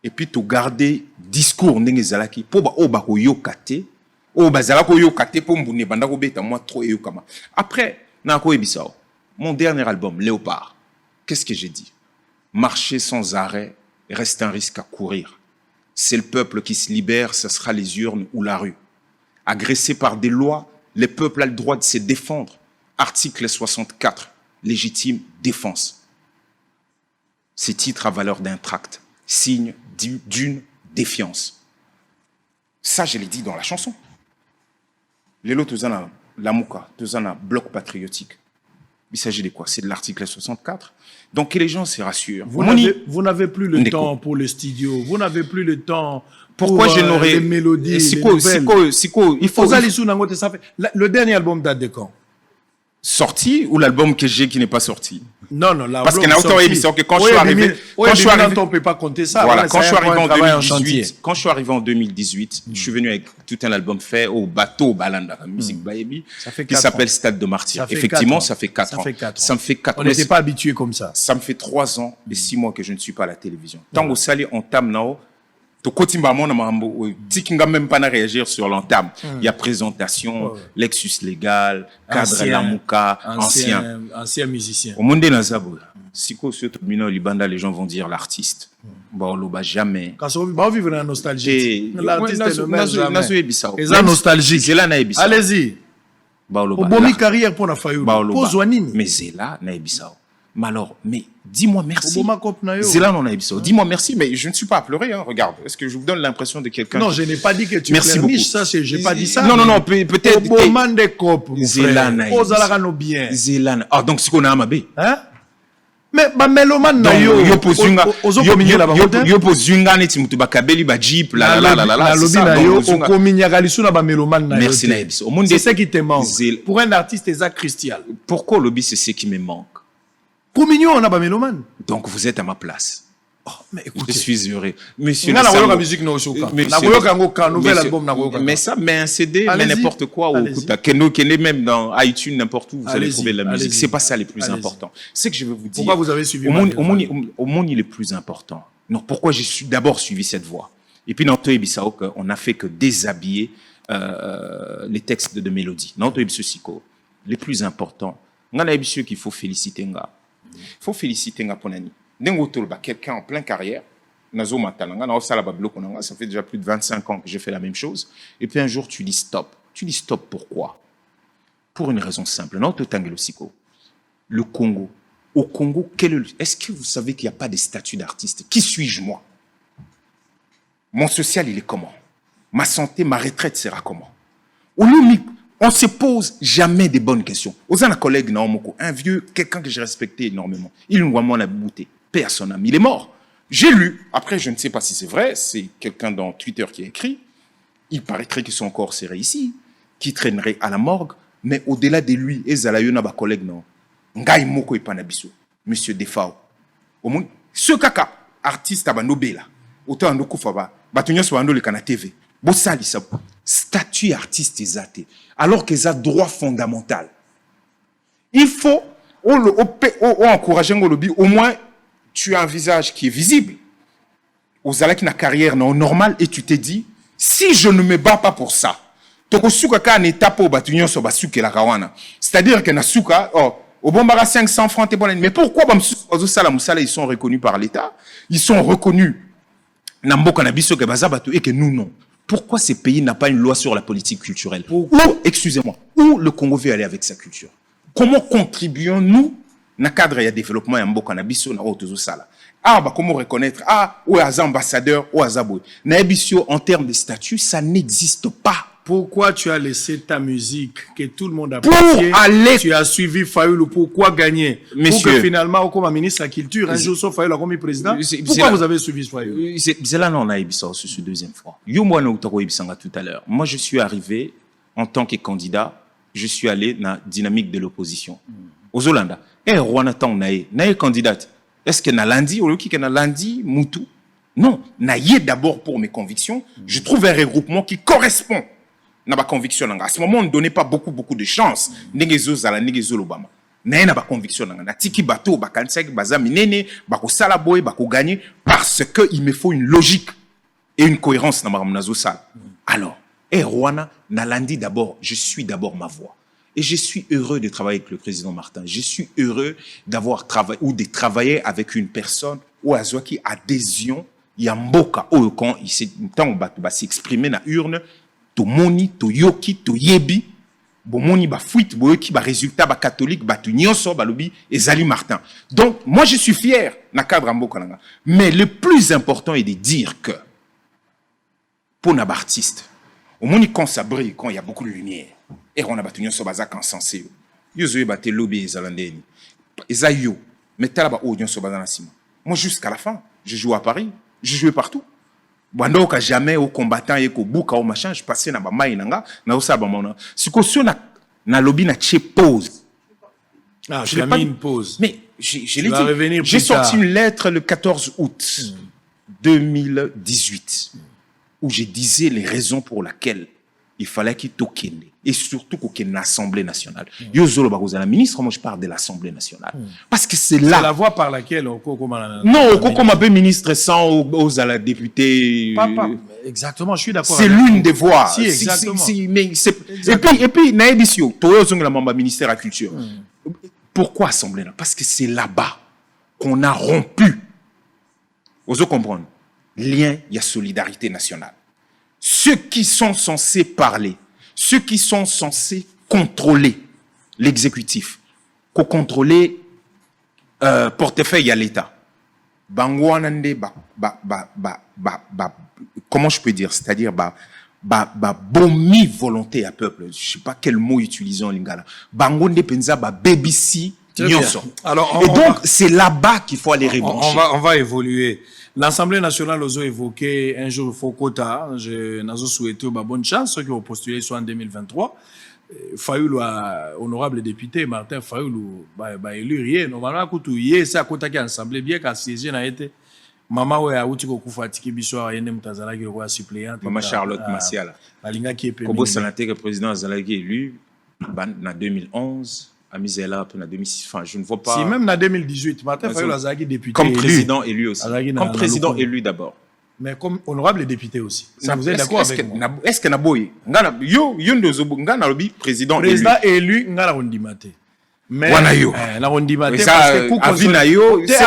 et puis to garder discours ndenge zalaki po ba oba ko yokate o bazala ko yokate po mbune banda ko beta moi trop yokama. Après na ko ebisao mon dernier album Léopard, qu'est-ce que j'ai dit? Marcher sans arrêt reste un risque à courir. C'est le peuple qui se libère, ce sera les urnes ou la rue. Agressé par des lois, le peuple a le droit de se défendre. Article 64. Légitime défense. Ces titres à valeur d'un tract, signe d'une défiance. Ça, je l'ai dit dans la chanson. Lélo Tozana, Lamouka, Tozana, bloc patriotique. Il s'agit de quoi? C'est de l'article 64. Donc que les gens se rassurent. Vous n'avez plus le temps pour le studio. Vous n'avez plus le temps. Pourquoi je n'aurais les mélodies, les nouvelles. Il faut. Le dernier album date de quand? Sorti ou l'album que j'ai qui n'est pas sorti? Non, l'album parce qu'il y a autant émission que quand je suis arrivé. On peut pas compter ça. Voilà, quand je suis arrivé en 2018, je suis venu avec tout un album fait au bateau Balanda, musique Baebi, qui s'appelle Stade de Martyr. Effectivement, ça fait 4 ans. Ça me fait 4 ans. On n'était pas habitué comme ça. Ça me fait 3 ans et 6 mois que je ne suis pas à la télévision. Tant que Sali entame nao, to kotimba mona mambo tikinga même pas na réagir sur l'entame. Il y a présentation, Lexus légal, cadre Lamouka, ancien musicien. Au monde nazabo. Siko sur Tobino Libanda, les gens vont dire l'artiste. Bon, l'oba jamais. Quand on va vivre la nostalgie. L'artiste ne meurt jamais. Et ça nostalgique. Allez-y. Au bon carrière pour la Fayoulou. Pose Wanini. Mais Zela na ebisao. Mais alors, mais dis-moi merci. Zela non na ebisao. Dis-moi merci, mais je ne suis pas à pleurer. Hein. Regarde, est-ce que je vous donne l'impression de quelqu'un? Non, je n'ai pas dit que tu pleurniches. Ça, j'ai pas dit ça. Non, peut-être. Au moment des copes. Zela na ebisao. Ozala no bien. Zela na. Ah, donc c'est qu'on a amabé. Hein? Mais ba meloman na yo pozunga neti mutu bakabeli ba jeep la lobi na yo okominyaka lisu na ba meloman na yo. Merci na ebiso. C'est ce qui te manque. Pour un artiste exact Christian. Pourquoi lobby c'est ce qui me manque? Communion on a ba meloman. Donc vous êtes à ma place. Mais écoutez, je suis heureux. Monsieur, mais un CD, mais n'importe quoi, ou même dans iTunes, n'importe où, vous allez trouver la musique. C'est pas ça le plus important. C'est que je veux vous dire. Pourquoi vous avez suivi au monde, il est plus important. Non, pourquoi j'ai d'abord suivi cette voie. Et puis, dans Toye Bissau, on n'a fait que déshabiller les textes de mélodie. Dans Toye Bissau, les plus importants. On a l'habitude qu'il faut féliciter. Il faut féliciter Ponani. Quelqu'un en pleine carrière, ça fait déjà plus de 25 ans que j'ai fait la même chose. Et puis un jour, tu dis stop. Tu dis stop pourquoi? Pour une raison simple. Le Congo. Au Congo, est-ce que vous savez qu'il n'y a pas de statut d'artiste? Qui suis-je moi? Mon social, il est comment? Ma santé, ma retraite sera comment? On ne se pose jamais des bonnes questions. Aux un collègue, un vieux, quelqu'un que j'ai respecté énormément, il nous a la bouteille. Personne, il est mort. J'ai lu, après je ne sais pas si c'est vrai, c'est quelqu'un dans Twitter qui a écrit, il paraîtrait que son corps serait ici, qui traînerait à la morgue, mais au-delà de lui, Ezalayo n'a pas collègue, non. Ngai moko epanabiso, monsieur Defao. Au moins, ce kaka, artiste à Nobela, autant en Okufaba, Batunyo Swando le Kana TV, Bossali sa statut artiste ezate, alors qu'ils ont droit fondamental. Il faut, encourager au moins, tu as un visage qui est visible. Aux alaki na carrière non normale et tu te dis, si je ne me bats pas pour ça, c'est-à-dire que Nasuka, au bombara 500 francs, mais pourquoi ils sont reconnus par l'État? Ils sont reconnus et que nous non. Pourquoi ces pays n'ont pas une loi sur la politique culturelle? Excusez-moi, où le Congo veut aller avec sa culture? Comment contribuons-nous na cadre ya développement ya mboka na biso na otozo sala comment reconnaître ou az ambassadeur ou azabo na biso en termes de statut ça n'existe pas. Pourquoi tu as laissé ta musique que tout le monde a apprécié? Tu as suivi Fayoulou, pourquoi gagner? Monsieur, pour que finalement comme ministre de la culture un jour soit Fayoulou comme président. Pourquoi vous avez suivi Fayoulou? C'est là non on a ebisa ce deuxième fois. Yo moi na utako ebisanga tout à l'heure. Moi je suis arrivé en tant que candidat, je suis allé dans dynamique de l'opposition. Aux Hollanda Rwanda tant nae candidate. Est-ce que na lundi ou qui na lundi Moutou? Non, naie d'abord pour mes convictions. Je trouve un regroupement qui correspond na ba conviction nanga. À ce moment on ne donnait pas beaucoup de chance. Negezo zala negezo lobama. Nae na ba conviction nanga. Na tiki bateau ba kansek baza minene ba ko sala boy ba ko gagner parce que il me faut une logique et une cohérence na maramnazo sala. Alors, Rwanda na lundi d'abord, je suis d'abord ma voix. Et je suis heureux de travailler avec le président Martin. Je suis heureux d'avoir travaillé ou de travailler avec une personne ou à qui adhésion yamboka ou quand il s'est temps va s'exprimer na urne to moni to yoki to yebi bo moni ba fuite bo yoki ba résultat ba catholique ba tunyoso ba lobi ezali Martin. Donc moi je suis fier na cadre mboka nanga. Mais le plus important est de dire que pour na artiste au moni quand ça brille quand il y a beaucoup de lumière. Et on a battu sur bazak en sensé. Yo zoé batté lobby zalandeni. Ezayo. Mais t'as là-bas audion sur bazan sima. Moi jusqu'à la fin, je joue à Paris, je jouais partout. Bando ka jamais au combattant et ko buka au machin, je passais na ba mai nanga, na osa ba mona. Siko sio na lobby na che pause. Ah, je l'ai mis une pause. Mais j'ai sorti une lettre le 14 août 2018 où je disais les raisons pour lesquelles il fallait qu'il toquenne. Et surtout qu'il y ait une Assemblée nationale. Yozolo Barozala, ministre, moi je parle de l'Assemblée nationale. Parce que c'est là. C'est la voie par laquelle non, comme un peu ministre sans aux à la députée. Exactement, je suis d'accord. C'est l'une des voies. Si, exactement. Et puis, Naïbisio, toi, tu es membre ministère de la Culture. Pourquoi Assemblée nationale? Parce que c'est là-bas qu'on a rompu. Vous comprenez? Lien, il y a solidarité nationale. Ceux qui sont censés parler, ceux qui sont censés contrôler l'exécutif, contrôler portefeuille à l'État. Comment je peux dire? C'est-à-dire, bomi volonté à peuple. Je sais pas quel mot utiliser en lingala. Bangonde penza BBC. Alors, et donc, c'est là-bas qu'il faut aller rebrancher. On va évoluer. L'Assemblée nationale a évoqué un jour Fokota. Je n'ai souhaité bonne chance, ceux qui ont postulé soit en 2023. Fayoulou, honorable député, Martin Fayoulou, élu rien. Normalement, c'est à côté de l'Assemblée, bien qu'à siéger n'a été. Maman ouais a outi ko kufa tiki biso ayende mutazala ki ko suppléante. Maman Charlotte Massiala. Balinga qui est pémini. Kobo Salate que président Azalaki élu en 2011. Amisela en 2006. Enfin, je ne vois pas. Si même en 2018, Martin Fayulu Azalaki député. Comme président élu aussi. Comme président élu d'abord. Mais comme honorable député aussi. Ça, vous êtes d'accord avec moi? Est-ce que Naboy, yo ndozo ngana lobi président élu ngana rondimate. Mais la rondimate parce que c'est la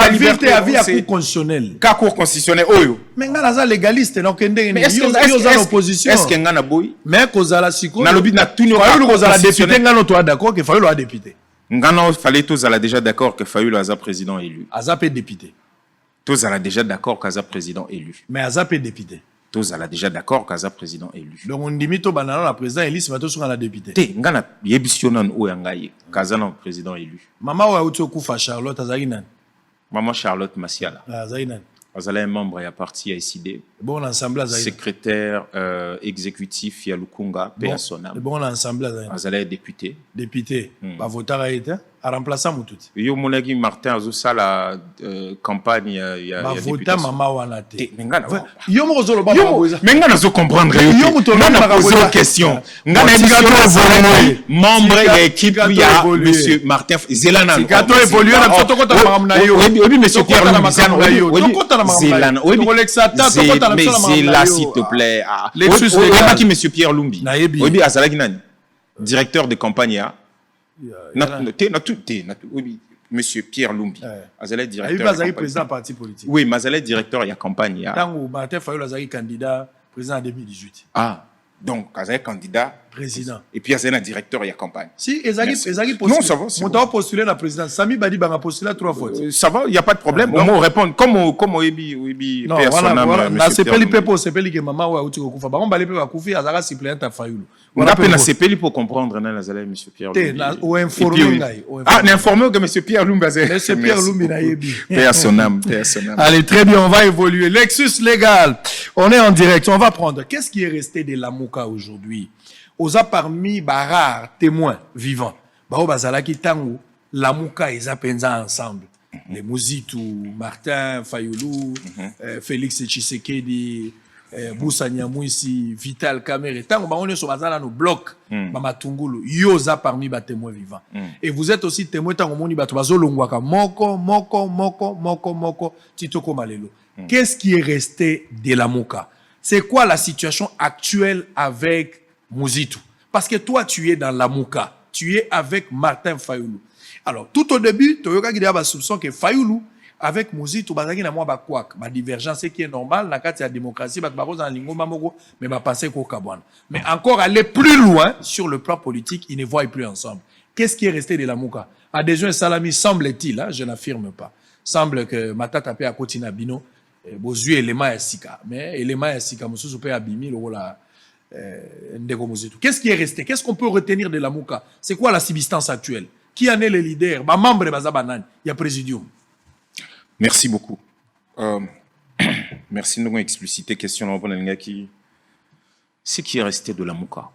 liberté à vie à cour constitutionnel. Ka cour constitutionnel oyo. Mais ngana za légaliste na okende ni yo za opposition. Est-ce que ngana boy? Mais kozala siko. Na lobi na tunyo Fayulu kozala député ngana to d'accord que Fayulu a député. Ngana fallait tous ala déjà d'accord que Fayulu a président élu. Azap est député. Tous alla déjà d'accord qu'Aza président élu. Mais Azap est député. Tous alla déjà d'accord qu'Aza président élu. Donc on dit mito banana la président élu, c'est tout sur la député. Té ngana yebisionan o yangaye qu'Aza non président élu. Maman wa uto kufa Charlotte Azaginan. Maman Charlotte Massiala. Azaginan. Azala est membre ya parti AICD. Bon ensemble Azaginan. Secrétaire exécutif ya Lukunga Persona. Bon ensemble Azaginan. Azala est député. Député. Ba voter a été à remplaçant Moutout. Yo monagi Martin Azusa la campagne ya voter maman wana te. Ngana. Yo mo zolo ba mais ngana zo comprendre yo ngana poser une question. Ngana évoluer membre de l'équipe ya monsieur Martin Zelana. Gato évoluer na photo kota maramna yo. Oui monsieur Pierre Lumiziano. Zelana. Mais Zela s'il te plaît. Oui qui monsieur Pierre Lumbi. Oui azalaki nani? Directeur de campagne ya Monsieur Pierre Lumbi. Azalé directeur. Il est président parti politique. Oui, mais Azalé directeur il y a campagne. Tant Martin Fayulu Azalé candidat président en 2018. Ah, donc Azalé candidat président. Et puis Azalé directeur il y a campagne. Si Azalé postulé. Non, ça va. Mon temps postulé la présidence. Sami Badi banga postulé 3 fois. Ça va, il y a pas de problème. On va répondre comme Oebi non, voilà. Na sepeli pepo sepeli que maman wa uti ko kufa. Ba on balé pe wa kufi Azala suppléant à Fayulu. On appelle la CPL pour comprendre Nazalé, monsieur Pierre Lumbi. Ou informer. Ah, n'informer que monsieur Pierre Lumbi. Monsieur Pierre Lumbi na yebi. Père son âme. Allez, très bien, on va évoluer. Lexus Légal. On est en direct. On va prendre. Qu'est-ce qui est resté de Lamuka aujourd'hui? Oza parmi rares témoins vivants. Bao bazalaki tango Lamuka et Zapenza ensemble. Les Mouzitou, Martin Fayulu, Félix Tshisekedi, Boussa Nyamwisi, Vital Kamere, tant on est sur bazala no bloc, Mama Tungulu, yoza parmi ba témoins vivants. Et vous êtes aussi témoin tant on moni bato bazolongwaka moko titoko malelo. Qu'est-ce qui est resté de Lamuka? C'est quoi la situation actuelle avec Mouzitou? Parce que toi tu es dans Lamuka, tu es avec Martin Fayulu. Alors tout au début, Toyoka Gidea ba soupçon que Fayulu avec Mouzitou bazaki na mwa ba kwak ba divergence qui est normal na kati ya démocratie ba baroza na lingomba moko mais ba penser ko kabwana mais encore aller plus loin sur le plan politique ils ne voient plus ensemble. Qu'est-ce qui est resté de Lamuka? Adhésion et Salami semble-t-il, hein, je n'affirme pas, semble que Matata pe akoti na bino bozu élément ya sika mais élément ya sika mususu pe abimi lokola ndeko Mouzitou. Qu'est-ce qui est resté? Qu'est-ce qu'on peut retenir de Lamuka? C'est quoi la substance actuelle? Qui en est le leader? Ba membre baza banane, il y a présidium. Merci beaucoup. Merci de nous expliciter question qui ce qui est resté de Lamuka.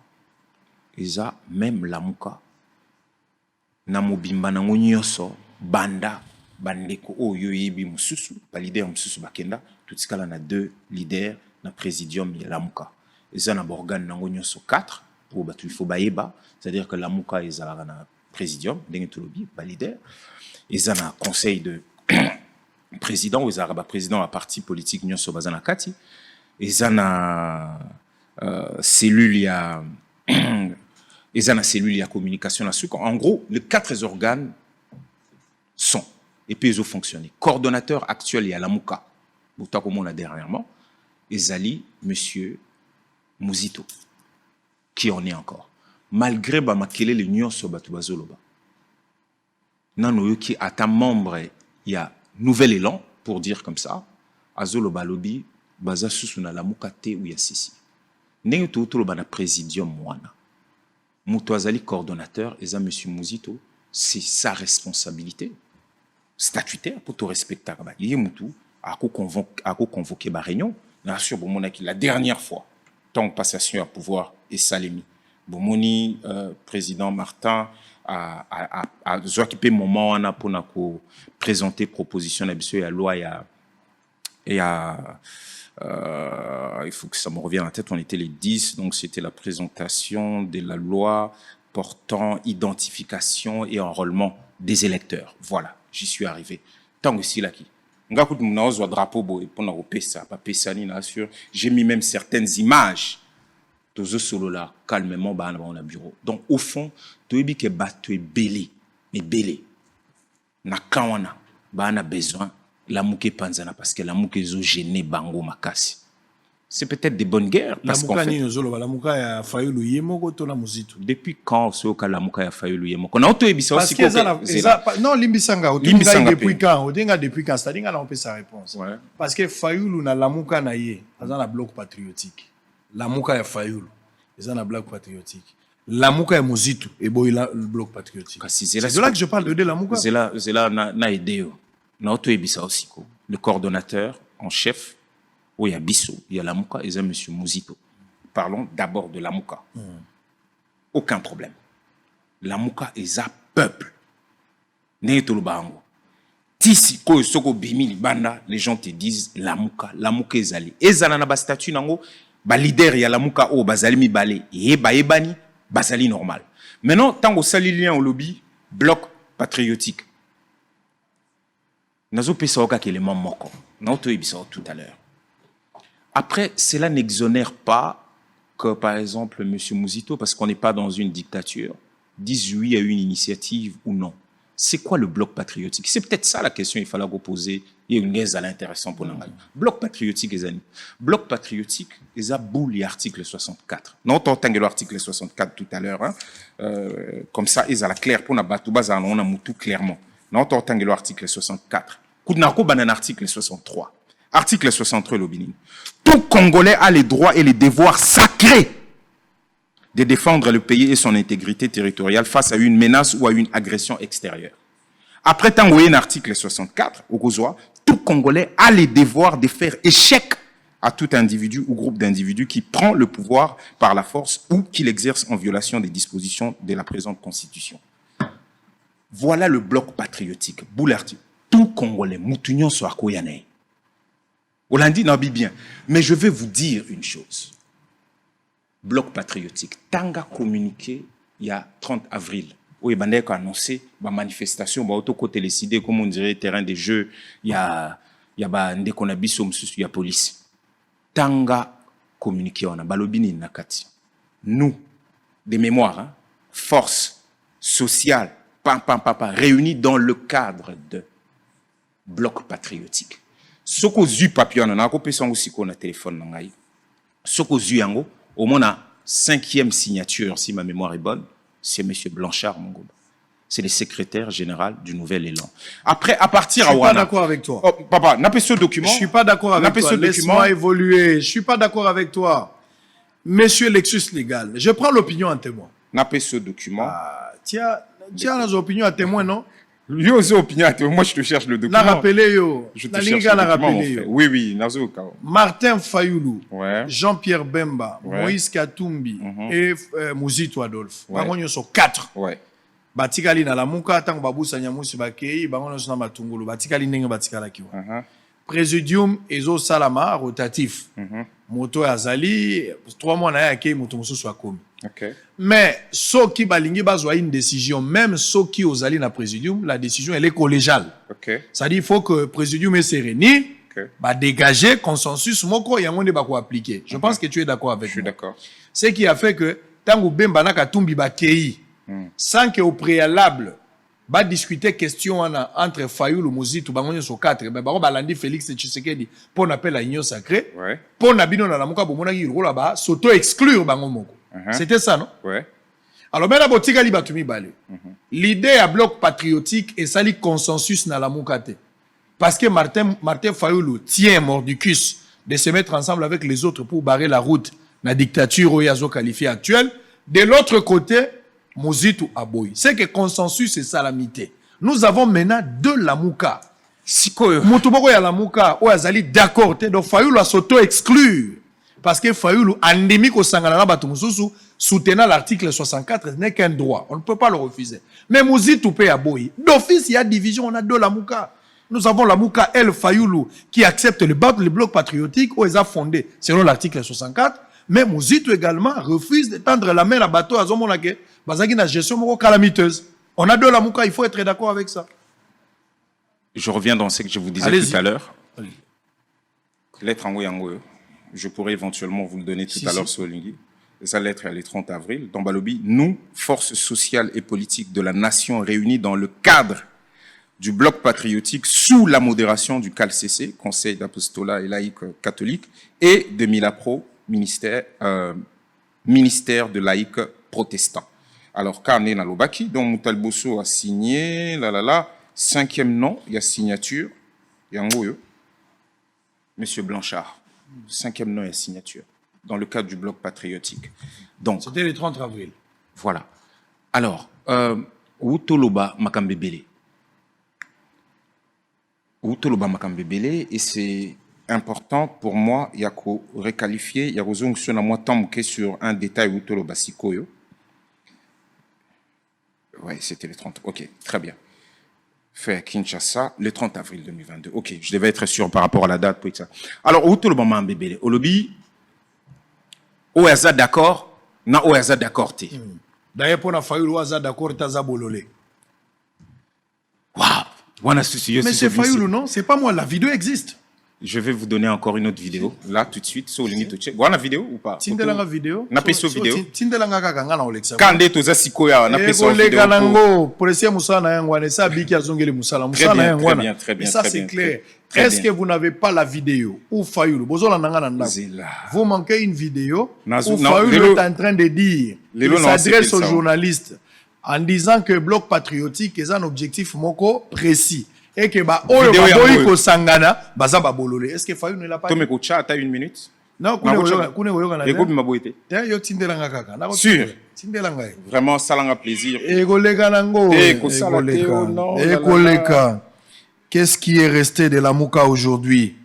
Eza même Lamuka. Namobimba nango nyoso banda bandeko oyo yebi mususu ba leader mususu bakenda tout skala na 2 leaders na présidium ya Lamuka. Eza na organe nango nyoso 4 pour batu il faut bayeba, c'est-à-dire que Lamuka eza na présidium ndenge tolobi ba leader. Eza na conseil de président aux arabes président à parti politique nyonso bazana kati ezana cellule ya ezana cellule ya communication na suko. En gros les 4 organes sont et puis ils ont fonctionné. Coordonnateur actuel ya Lamuka bota comme on a dernièrement ezali monsieur Muzito qui en est encore malgré ba makele le nyonso batu bazoloba nano yo ki ata membre ya nouvel élan, pour dire comme ça, Azolo Balobi, Baza Susuna la Mukate ou Yassisi. N'est tout le bana présidium Mouana. Moutouazali coordonnateur, et ça, monsieur Mouzito, c'est sa responsabilité statutaire pour tout respecter. Il y a Moutou, à convoquer ma réunion, bien sûr, la dernière fois, tant que passation à pouvoir et Salemi. Bomoni, président Martin, à occuper moment pour présenter proposition de la loi Et il faut que ça me revienne en tête, on était les 10, donc c'était la présentation de la loi portant identification et enrôlement des électeurs. Voilà, j'y suis arrivé. Tant aussi là qui. Drapeau pour j'ai mis même certaines images de ce solo là calmement dans le bureau. Donc au fond, tu es que tu es belé, mais belé. Na kawana ba na besoin la mouke panzana parce que la mouke zo gêné bango makasi. C'est peut-être des bonnes guerres parce qu'en fait, depuis quand ce que la mouka ya fayulu yemo on a auto ebisa aussi non limbisanga depuis quand odenga depuis quand c'est-à-dire on peut sa réponse parce que fayulu na la mouka na ye dans la bloc patriotique la mouka ya fayulu dans la bloc patriotique la mouka ya Mozitu et boy le bloc patriotique c'est de là que je parle de la mouka c'est là na idée na auto ebisa aussi le coordonnateur en chef. Oui, il y a Bissot, il y a Lamouka et il y a M. Mouzito. Parlons d'abord de Lamouka. Aucun problème. Lamouka est un peuple. Tisi, ko soko bimi banda, les gens te disent Lamouka est allé. Et zana ba statut nango, ba leader ya Lamouka o bazali mi balé. Et ba ebani, bazali normal. Maintenant, tango sali lien au lobby, bloc patriotique. Nazo pesa oka élément moko. Naoto ebisa tout à l'heure. Après, cela n'exonère pas que, par exemple, M. Mouzito, parce qu'on n'est pas dans une dictature, dise oui à une initiative ou non. C'est quoi le bloc patriotique? C'est peut-être ça la question qu'il fallait poser. Il y a une guise à l'intéressant pour nous. Bloc patriotique, les amis. Bloc patriotique, ils ont boule l'article 64. Non, on entend l'article 64 tout à l'heure. Hein. Comme ça, ils ont la claire pour nous battre. On a tout clairement. Non, on entend l'article 64. Koudnako ban un article 63. Article 63, l'Obinin. Tout Congolais a les droits et les devoirs sacrés de défendre le pays et son intégrité territoriale face à une menace ou à une agression extérieure. Après un article 64, au Gozoa, tout Congolais a les devoirs de faire échec à tout individu ou groupe d'individus qui prend le pouvoir par la force ou qui l'exerce en violation des dispositions de la présente Constitution. Voilà le bloc patriotique. Boularti. Tout Congolais, Moutunion soit Koyane. Hollandi n'a bien. Mais je vais vous dire une chose. Bloc patriotique. Tanga communiqué il y a 30 avril. Où il a annoncé la manifestation, il côté décidé, comme on dirait, terrain de jeu, il y a des konabiso, il y a police. Tanga communiqué, on a balobini nakati. Nous, des mémoires, hein, force sociale, réunis dans le cadre de bloc patriotique. Ce que j'ai papier, on a coupé son aussi qu'on a téléphone. Ce que j'ai au moins la 5e signature, si ma mémoire est bonne, c'est M. Blanchard Mongoba. C'est le secrétaire général du Nouvel Élan. Après, à partir à Ouana. Je suis pas d'accord avec toi. Oh, papa, n'a pas ce document. Je suis pas d'accord avec toi. Laisse-moi évoluer. Je suis pas d'accord avec toi. Monsieur Lexus Légal, je prends l'opinion en témoin. N'a pas ce document. Ah, tiens, les opinions à témoin, non? Yo, opinion à témoin. Moi, je te cherche le document. La rappelé, yo. Je te cherche le document, oui, Nazo. Martin Fayoulou, ouais. Jean-Pierre Bemba, ouais. Moïse Katumbi et Mouzito Adolphe. Ouais. Ils sont 4. Ouais. Batikali na la muka tango babusa nyamusi bakei bango na matungulu batikali ndenge batikala kiwa. Présidium ezo salama rotatif. Moto azali 3 mois na yake moto mususu akomi. Okay. Mais ceux qui balingi bazwa une décision, même ceux qui osali na présidium, la décision elle est collégiale. Okay. C'est-à-dire il faut que présidium se réunisse, ba dégager consensus moko yango nde bako appliquer. Je pense que tu es d'accord avec moi. Je suis d'accord. Ce qui a fait que tango Bemba na Katumbi bakei sans qu'au préalable va discuter question entre Fayoulou Mouzito bangonyo so 4 ben bako balandi Félix Tshisekedi pour on appelle la union sacrée pour na bino na lamuka bomona ki rola ba s'auto exclure bango moko. C'était ça non? Ouais. Alors ben la botika li batumi balé. L'idée à bloc patriotique et sali consensus na lamuka te. Parce que Martin Fayoulou tient mordicus de se mettre ensemble avec les autres pour barrer la route na dictature oyazo qualifiée actuelle. De l'autre côté Mozitu Aboy. C'est que consensus et salamité. Nous avons maintenant 2 Lamouka. Moutuboko ya Lamouka, ou azali d'accord, donc Fayoulou a s'auto-exclure. Parce que Fayoulou, endémique au Sanganana Batumususu, soutenant l'article 64, n'est qu'un droit. On ne peut pas le refuser. Mais Mozitu pe Aboy. D'office, il y a division, on a 2 Lamouka. Nous avons la Mouka El Fayoulou qui accepte le bloc patriotique où ils ont fondé, selon l'article 64. Mais Mouzito également refuse de tendre la main à bateau à Zomonake. Bazaki na gestion calamiteuse. On a deux la Mouka, il faut être d'accord avec ça. Je reviens dans ce que je vous disais tout à l'heure. Lettre en Ouyango, je pourrais éventuellement vous le donner tout à l'heure sur Lingui. Sa lettre est le 30 avril. Dans Balobi, nous, forces sociales et politiques de la nation réunies dans le cadre du bloc patriotique sous la modération du CALCC, Conseil d'apostolat et laïque catholique, et de Milapro, ministère de laïque protestant. Alors, Karné Nalobaki, dont Moutalbosso a signé, 5e nom, il y a signature, il y a un goyo. Monsieur Blanchard, 5e nom et signature, dans le cadre du bloc patriotique. Donc, c'était le 30 avril. Voilà. Alors, Outoloba Makambebele. Outoloba Makambebele, et c'est important pour moi, il y a qu'à requalifier, il y a qu'à sur un détail Outoloba Sikoyo. Oui, c'était le 30. Ok, très bien. Fait Kinshasa le 30 avril 2022. Ok, je devais être sûr par rapport à la date pour ça. Alors, Outoloba Makambebele, Olobi, Oaza d'accord, na Oaza d'accord te. D'ailleurs, pour la famille, Oaza d'accord, Taza Bololé. Waouh! Mais c'est Fayoulou, non? C'est pas moi, la vidéo existe. Je vais vous donner encore une autre vidéo, là, tout de suite, sur Lingi Touché. Vous avez la vidéo ou pas? Tindelanga vidéo? Na peso vidéo? Tindelanga kaka na Olexa. Kande toza sikoya, na peso vidéo. Kolega nango, policier Moussa na yangwane, ça biki azongeli Moussa na yangwane. Très bien. Ça c'est clair. Est-ce que vous n'avez pas la vidéo où Fayoulou, bozola nanga nanda. Vous manquez une vidéo où Fayoulou est en train de dire, il s'adresse aux journalistes en disant que bloc patriotique est un objectif moko précis. Et que oyo baboyi ko sangana baza babolole. Est-ce que Fayoulou ne l'a pas dit? Tomeko cha ta 1 minute. Non, kune oyoka na. Eko bimaboyete. Te yo tindelanga kaka. Sûr. Tindelanga. Vraiment salanga plaisir. Ego lega nango. Ego leka. Qu'est-ce qui est resté de la Mouka aujourd'hui?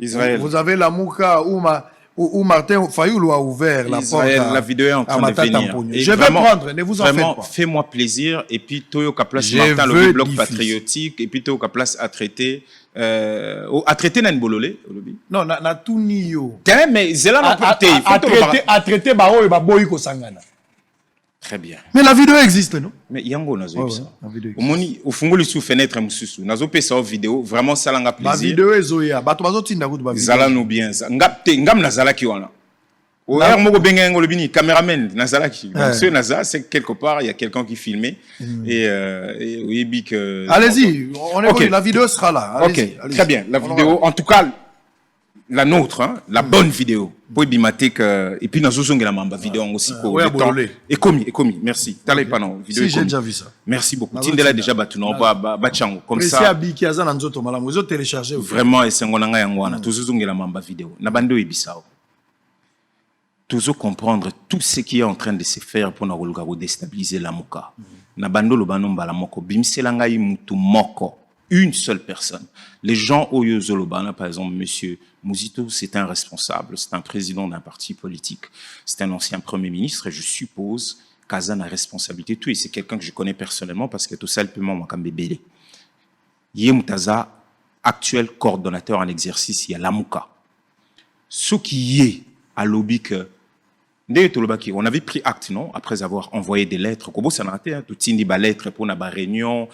Israël. Vous avez la Mouka où Martin Fayoulou a ouvert la porte. La vidéo est en train de venir. Je vais prendre, ne vous en faites pas. Fais-moi plaisir. Et puis, Toyo Kaplas Martin, le bloc patriotique. Et puis, Toyo Kaplas a traité. A traité Nanbololé. Non, na tout niyo. Mais Zélan a traité Baoy Baboy Kosangana. Très bien. Mais la vidéo existe, non? Mais Yango nazo ça. Au fongoli sous fenêtre mususu. Nazo pesa vidéo vraiment salanga plaisir. La vidéo ezoya. Bato bazo tinda kutu ba vidéo. Zala no bien ça. Ngam nazala ki wana. O er moko benga ngolo bini cameraman nazala ki. Donc ce naza c'est quelque part il y a quelqu'un qui filmait et oui que. Allez-y, on est la vidéo sera là. OK, très bien. La vidéo en tout cas la nôtre, hein, la bonne vidéo. Pour bimatique et puis nazo zongela mamba vidéo aussi ko et commis merci. T'allais pas non vidéo. Si j'ai déjà vu ça. Merci beaucoup. Tindela déjà batuna ba chango comme ça. Précis abi ki azana nzoto malamu zo télécharger. Vraiment esengo nanga yangwana tozo zongela mamba vidéo. Na bando ebisao. Tozo comprendre tout ce qui est en train de se faire pour na déstabiliser la Mouka. Na bando lo banomba la moko bimselanga mutu moko. Une seule personne. Les gens au Yozolobana, par exemple, monsieur Mouzito, c'est un responsable, c'est un président d'un parti politique, c'est un ancien premier ministre, et je suppose qu'Azan a responsabilité tout, et c'est quelqu'un que je connais personnellement parce que tout ça, le paiement m'a quand même bébé. Yemutaza, actuel coordonnateur en exercice, il y a Lamouka. Ce qui est à lobby que on avait pris acte, non, après avoir envoyé des lettres. Kobo Sanate, tout tindi ba lettre pour na ba réunion,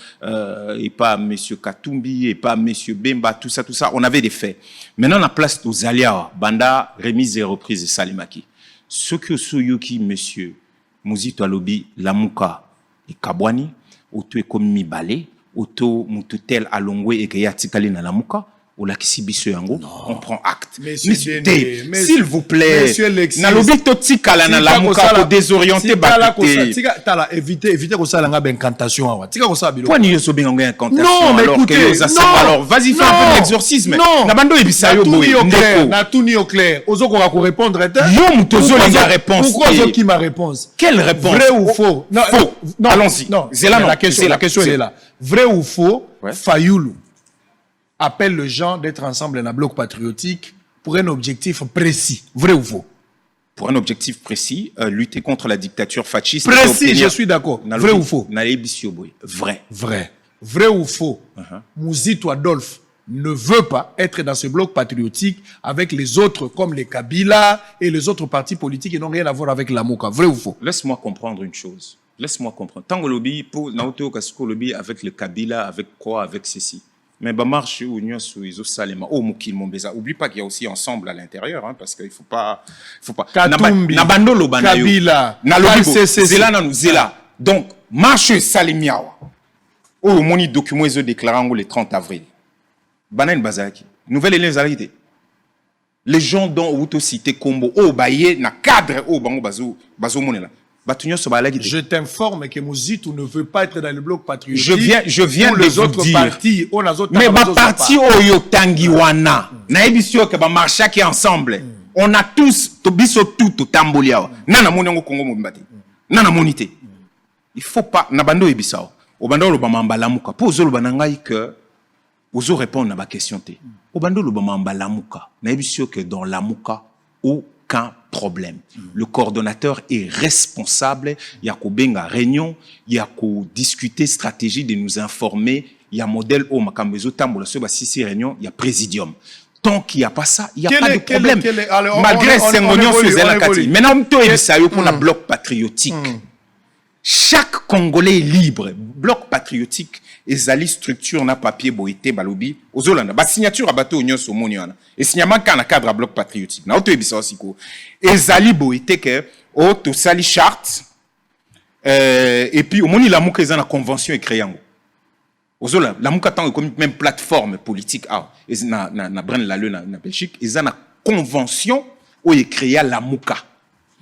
et pas monsieur Katumbi, et pas monsieur Bemba, tout ça. On avait des faits. Maintenant, la place aux alias, Banda, remise et reprise de Salimaki. Ce que Souyuki, monsieur Mouzito Alobi, Lamouka et Kabwani, auto et comme mi balé, auto mututel alongwe et kayatikali na Lamouka, ou la kisibiso yango, on prend acte. S'il vous plaît, nalobi totika la na la muka pour désorienter bakité. Tala éviter ko sala nga incantation awa. Tika ko sala bilo. Pourquoi ni so benga incantation? Non, mais écoutez, alors vas-y fais un peu d'exorcisme. Na bando ebisa yo boy. Na tout ni au clair. Ozo ko répondre yo mutozo la réponse. Pourquoi zo qui ma réponse? Quelle réponse? Vrai ou faux? Faux. Allons-y. Non, c'est là la question elle est là. Vrai ou faux? Fayoulou appelle les gens d'être ensemble dans un bloc patriotique pour un objectif précis. Vrai ou faux? Pour un objectif précis, lutter contre la dictature fasciste. Précis, je suis d'accord. Vrai ou faux? Vrai. Vrai. vrai ou faux, Mouzito Adolphe ne veut pas être dans ce bloc patriotique avec les autres comme les Kabila et les autres partis politiques qui n'ont rien à voir avec la Mouka. Vrai ou faux? Laisse-moi comprendre une chose. Laisse-moi comprendre. Tant que lobby, pour Naoto Kasuko lobby avec le Kabila, avec quoi, avec ceci. Mais bah marche ou union sous les salema. Oh Moukil Mombeza. Oublie pas qu'il y a aussi ensemble à l'intérieur, hein, parce qu'il faut pas. Katumbi, Nabando Lobana. Kabila, Na lobby. Zela nanou zela. Donc marche salemiawa. Oh moni document ils ont déclaré le 30 avril. Banan Bazaki. Nouvelle élève Zalité. Les gens dont vous cité Combo, oh baye na cadre oh bango bazo monela. Je t'informe que Mouzito ne veut pas être dans le bloc patriotique. Je viens de les vous autres dire. partis. Mais ma parti oyo tangiwana. Na ebisio ke ba marcha qui ensemble. On a tous to biso tout tambolia. Nana monyango Congo mobimbati. Nana monité. Il faut pas na bando ebisao. Au bando lo ba mambalamuka. Po zo lo banangai que ozo répondre à ma question té. Au bando lo ba mambalamuka. Na ebisio que dans la muka aucun problème. Le coordonnateur est responsable. Il y a qu'au benga réunion, il y a qu'au discuter stratégie de nous informer. Il y a modèle au makambezo tambola sur six réunions, il y a présidium. Tant qu'il n'y a pas ça, il n'y a pas de problème. Malgré Sengonyon sur Zelakati. Maintenant, tout est ça pour un bloc patriotique. Chaque Congolais est libre. Bloc patriotique, ezali structure na papier boité balobi. Ozolanda, ba signature à bateau union sur moniana. Et signalement quand na cadre à bloc patriotique. Na auto ebisa aussi ko. Ezali boité que o to sali charte. Et puis au moni la mouka ezana convention écrit yango. Ozola, la mouka tant comme même plateforme politique ah. Na Bren la na Belgique, ezana convention o écrit la mouka.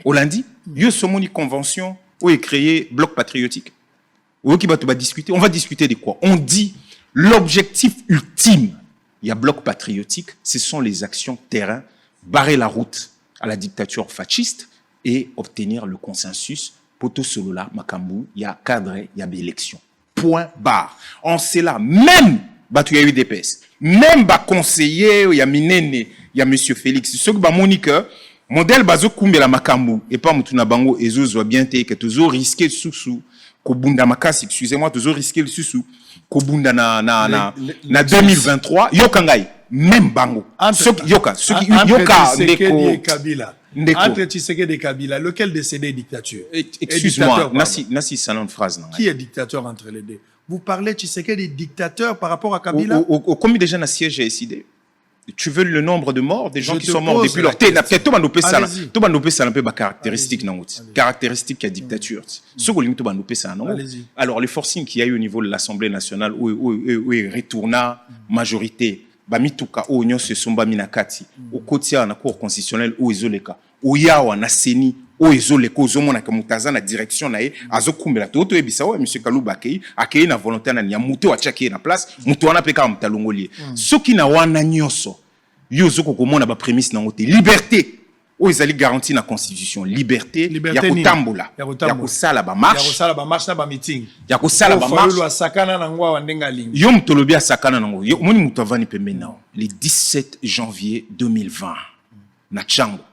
Olandi, yo somoni convention où est créé bloc patriotique. Où qui va discuter? On va discuter de quoi? On dit l'objectif ultime. Il y a bloc patriotique, ce sont les actions terrain, barrer la route à la dictature fasciste et obtenir le consensus. Poto solola, makambu, il y a cadre, il y a élection. Point barre. On sait là, même il y a eu des PS, même conseiller, il y a Minene, il y a monsieur Félix. Ce que Monique, modèle bazo kumbela makambu et pas mutuna bango ezo bien te que toujours risquer sous kobunda makasi excusez-moi toujours risquer le sous kobunda na 2023 yokangai même bango yoka entre Tshisekedi et Kabila lequel décédé dictature? Excuse-moi nasi salon de phrase qui est dictateur entre les deux? Vous parlez Tshisekedi dictateur par rapport à Kabila? Combien de gens na siège est décidé? Tu veux le nombre de morts des gens qui sont morts depuis leur tête? Tout le monde peut ça un peu caractéristique caractéristique de la dictature. Alors le forcing qu'il y a eu au niveau de l'Assemblée nationale où est retourna majorité bamituka où union se somba minakati au côté na cour constitutionnelle où izoleka où yawa na seni où izoleka ozomona ka mutaza na direction na ye azokumbela to ebisa wa monsieur Kaluba akei na volonté na muto wa chaki na place muto wana peka mtalongoli soki na wana nyoso yozo ko komona ba prémisse na ngote liberté où ezali garantie na constitution liberté ya kotambola ya kosala ba marche na ba meeting ya kosala ba marche lo sakana na ngwa wandenga lingi yo mutolobi asakana na ngo yo moni mutavani pembeni na le 17 janvier 2020 na Tchango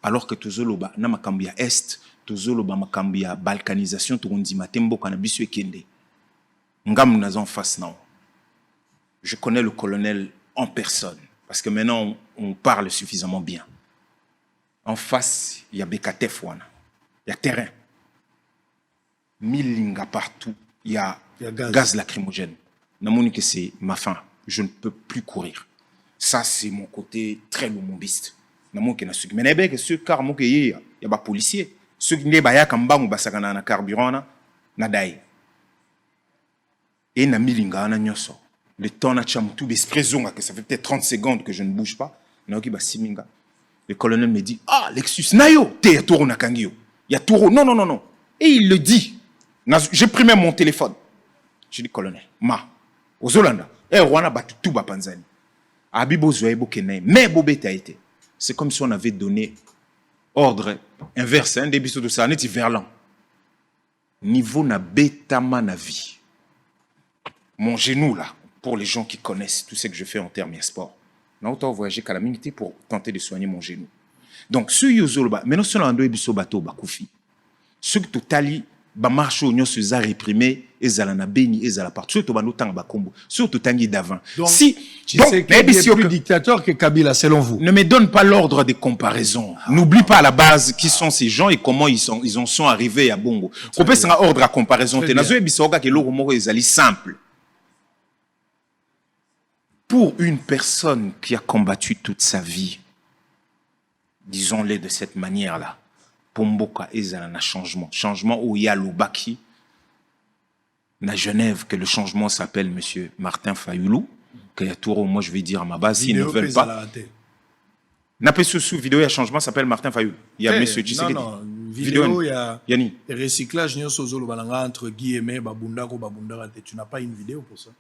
alors que tozoloba na makambi ya est tozoloba makambi ya balkanisation tokondima temboka na biso ekende ngam na en face na je connais le colonel en personne parce que maintenant on parle suffisamment bien. En face, il y a Bekatef wana. Il y a terrain. Milinga partout. Il y a gaz lacrymogène. Namoni que c'est ma fin. Je ne peux plus courir. Ça, c'est mon côté très lumumbiste. Namoni que na suki. Mais n'ebe que ce car mo que y a ba policier. Ceux qui ne ba ya kamba mo basakana na carburant na dai. Et na milinga na nyoso. Le temps na cham tout desprezonga que ça fait peut-être 30 secondes que je ne bouge pas. Naoki ba siminga. Le colonel me dit, ah, Lexus, nayo, t'es touro na kangio. Il y a touro. Non, non, non, non. Et il le dit. J'ai pris même mon téléphone. Je dis, colonel, aux Hollandais, Rwanda batu tout ba panzani. Abibo zoebo kenai, mais bobé t'a été. C'est comme si on avait donné ordre inverse, un début de ça, net verlan. Niveau na betama na vie. Mon genou là, pour les gens qui connaissent tout ce que je fais en termes de sport. N'a autant voyagé qu'à la minute pour tenter de soigner mon genou. Donc, ce yozoloba, maintenant, ce n'en doit pas bateau bakoufi. Ce que totali ba marche union se réprimé ezala na beni ezala partout surtout bando tanga bakombo surtout tangi d'avant si mais si plus dictateur que Kabila selon vous ne me donne pas l'ordre de comparaison n'oublie pas à la base qui sont ces gens et comment ils en sont arrivés à Bongo qu'on peut un ordre à comparaison te nazo ebisoka ke loko moko ezali simple pour une personne qui a combattu toute sa vie disons-le de cette manière-là pour Mboka ezala na changement où il y a l'Obaki na Genève que le changement s'appelle monsieur Martin Fayoulou que y a tout moi je vais dire à ma base s'ils ne veulent pas n'a pas sous vidéo il y a changement s'appelle Martin Fayoulou il y a monsieur Tshisekedi non vidéo il y a Yani recyclage nyosozolo balanga entre guillemets babunda tu n'as pas une vidéo pour ça.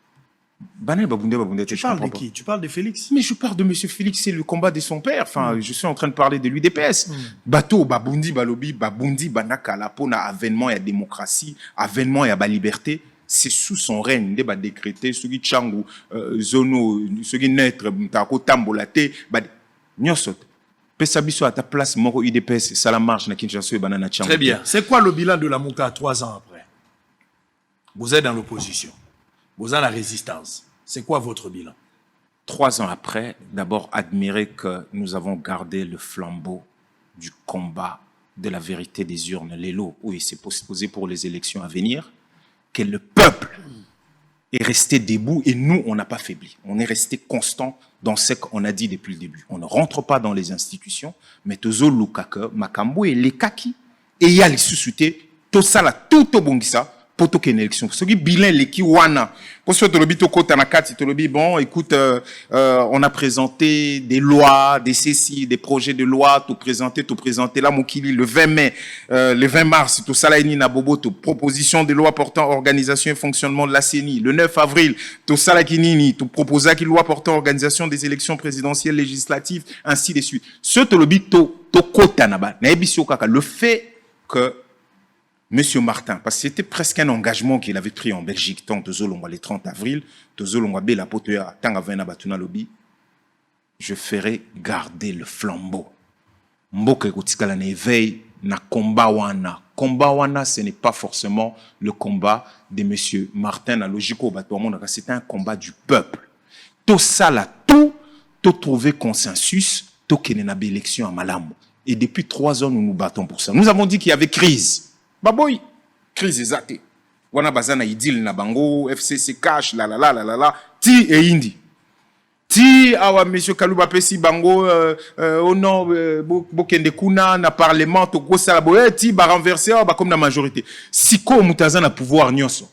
Tu parles de qui? Tu parles de Félix? Mais je parle de monsieur Félix, c'est le combat de son père. Enfin, je suis en train de parler de l'UDPS. Bateau, babundi, balobi, babundi, banaka, la pona, avènement, il y a démocratie, avènement, il y a liberté. C'est sous son règne, il a décrété, ce qui changu, zono, ce qui naître, mtako, tambolate, nyosot. Pesabiso à ta place, moro UDPS, ça la marche, na Kinshasa, banana changu. Très bien. C'est quoi le bilan de la Mouka 3 ans après? Vous êtes dans l'opposition. Vous avez la résistance. C'est quoi votre bilan? 3 ans après, d'abord admirer que nous avons gardé le flambeau du combat de la vérité des urnes, les lots, où il s'est posé pour les élections à venir, que le peuple est resté debout et nous, on n'a pas faibli. On est resté constant dans ce qu'on a dit depuis le début. On ne rentre pas dans les institutions, mais tozo lukaka, makambo et les kaki, et il y a les sous-soutés, tout ça là, tout au bongisa, poto qu'une élection. Ce qui bilan les qui wana. Pour ce que tu kota na kati tolobi bon écoute on a présenté des lois, des CCI, des projets de loi, tout présenté là mokili le 20 mai le 20 mars tout ça là na bobo tout proposition de loi portant organisation et fonctionnement de la CENI le 9 avril tout ça là kinini tout proposa qui loi portant organisation des élections présidentielles législatives ainsi de suite. Ce tolobi to kota na ba na ebisio kaka le fait que Monsieur Martin, parce que c'était presque un engagement qu'il avait pris en Belgique, tant de Zolongwa le 30 avril, de Zolongwa Bela Potoya, tant à Batuna Lobby, je ferai garder le flambeau. Mboke Kotikala na éveil na combat wana. Combat wana, ce n'est pas forcément le combat de Monsieur Martin na logico Batouamonaka, c'est un combat du peuple. Tout ça là, tout trouver consensus, tout qu'il y ait une élection à Malambo. Et depuis 3 ans, nous nous battons pour ça. Nous avons dit qu'il y avait crise. Baboy, crise exacte. Wana bazana idil na bango, FCC cash, la, ti et indi. Ti awa monsieur Kalouba Pesi bango, au nom, bokende kuna na parlement, to go salaboye, ti ba renverser, ba comme la majorité. Siko mutaza na pouvoir nyonso.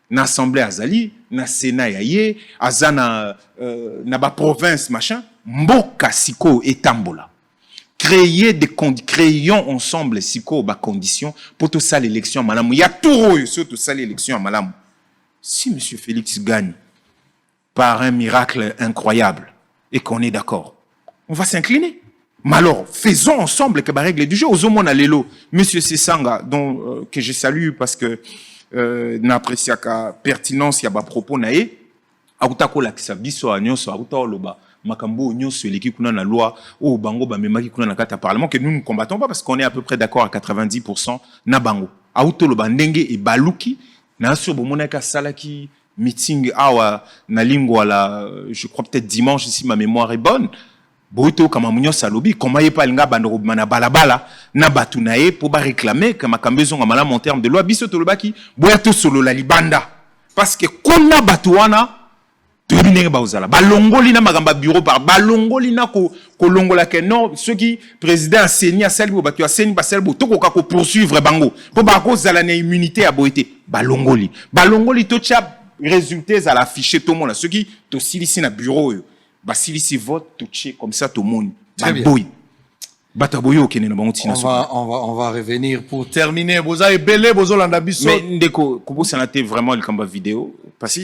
Na assemblée azali, na sénat yaye, azana na ba province machin, mboka siko etambola. Créons ensemble siko ba conditions pour tout ça l'élection à Malamou. Il y a tout surtout ça l'élection à Malamou. Si monsieur Félix gagne par un miracle incroyable et qu'on est d'accord, on va s'incliner. Mais alors, faisons ensemble que la règle du jeu. Aux mon alelo, monsieur Sessanga, dont que je salue parce que n'apprécie ka pertinence ya ba propos nae, autako la kisabiso anyoso auta loba. Makambo nyonso eleki kuna na loi o bango ba memaki kuna na kata parlement que nous ne combattons pas parce qu'on est à peu près d'accord à 90% na bango auto lo bandenge e baluki na sur bomonaka salaki meeting awa na lingwa la je crois peut-être dimanche si ma mémoire est bonne boito kama munyo salobi comment y pas linga bando na balabala na batu nae pour ba réclamer que makambo zonga malamu en termes de loi biso to lobaki boya to solo la libanda parce que kuna batuana balongoli na magamba bureau par balongoli na ko longola ke non ceux qui président Seni a selbo batu Seni ba selbo to ko poursuivre bango po ba ko zala na immunité à boité balongoli to tcha résultats à l'afficher tout le monde ceux qui to silisi na bureau ba silisi vote to tché comme ça tout le monde boy On va revenir pour terminer. Vous avez belé, vous avez l'andabiso. Mais ndeko, comment ça n'a vraiment le combat vidéo parce que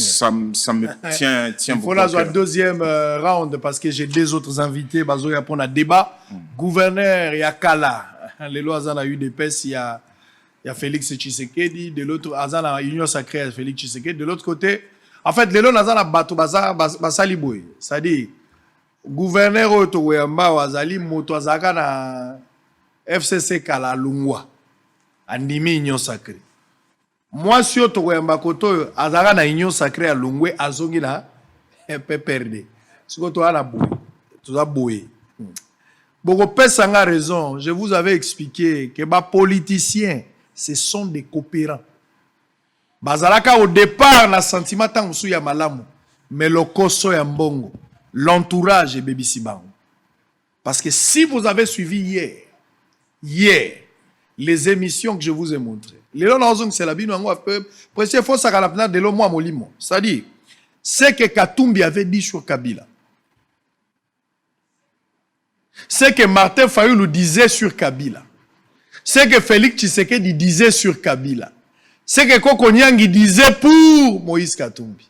ça me tient beaucoup. Il faut la jouer deuxième round parce que j'ai 2 autres invités. Bazo ya pour un débat. Gouverneur Yakala, les lois a eu des pèses. Il y a Félix Tshisekedi. De l'autre, Azana Union Sacrée Félix Tshisekedi. De l'autre côté, en fait, les lois Azana Bato Basaliboy. C'est-à-dire gouverneur Otoyamba Wazali Motoazaka na FCC Kala Lungwa. andimi union sacrée. Moi si otokoyamba koto azaka na union sacrée à Longwe azongi na PPRD. Sikoto ala boye. Toza boye. Beaucoup pesanga raison, je vous avais expliqué que les politiciens ce sont des coopérants. Bazalaka au départ na sentiment tant ya malamu, mais le koso ya mbongo, l'entourage est baby sibango. Parce que si vous avez suivi hier les émissions que je vous ai montrées, les gens c'est la bino ngo précieux faut ça la de lo moi molimo. C'est-à-dire c'est que Katumbi avait dit sur Kabila. C'est que Martin Fayulu disait sur Kabila. C'est que Félix Tshisekedi disait sur Kabila. C'est que Koko Nyangi disait pour Moïse Katumbi.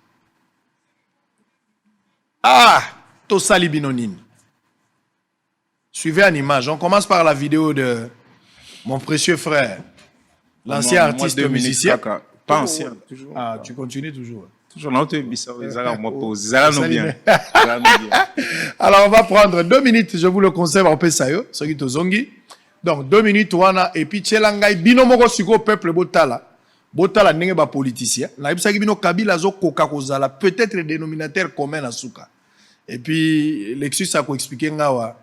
Ah, Tosali Binonine. Suivez une image. On commence par la vidéo de mon précieux frère, l'ancien artiste musicien. Pas ancien, toujours. Ah, tu continues toujours. Toujours non, tu es bizarre. Bien. Alors, on va prendre 2 minutes. Je vous le conseille en Pesayo, ce qui est zongi. Donc, 2 minutes, wana, et puis, tchelangai, binomoko suko peuple botala. Botala nenge ba politicien. Na ibisa bino Kabila zo koka kozala. Peut-être dénominateur commun à souka. Et puis, Lexus a ko expliqué ngawa.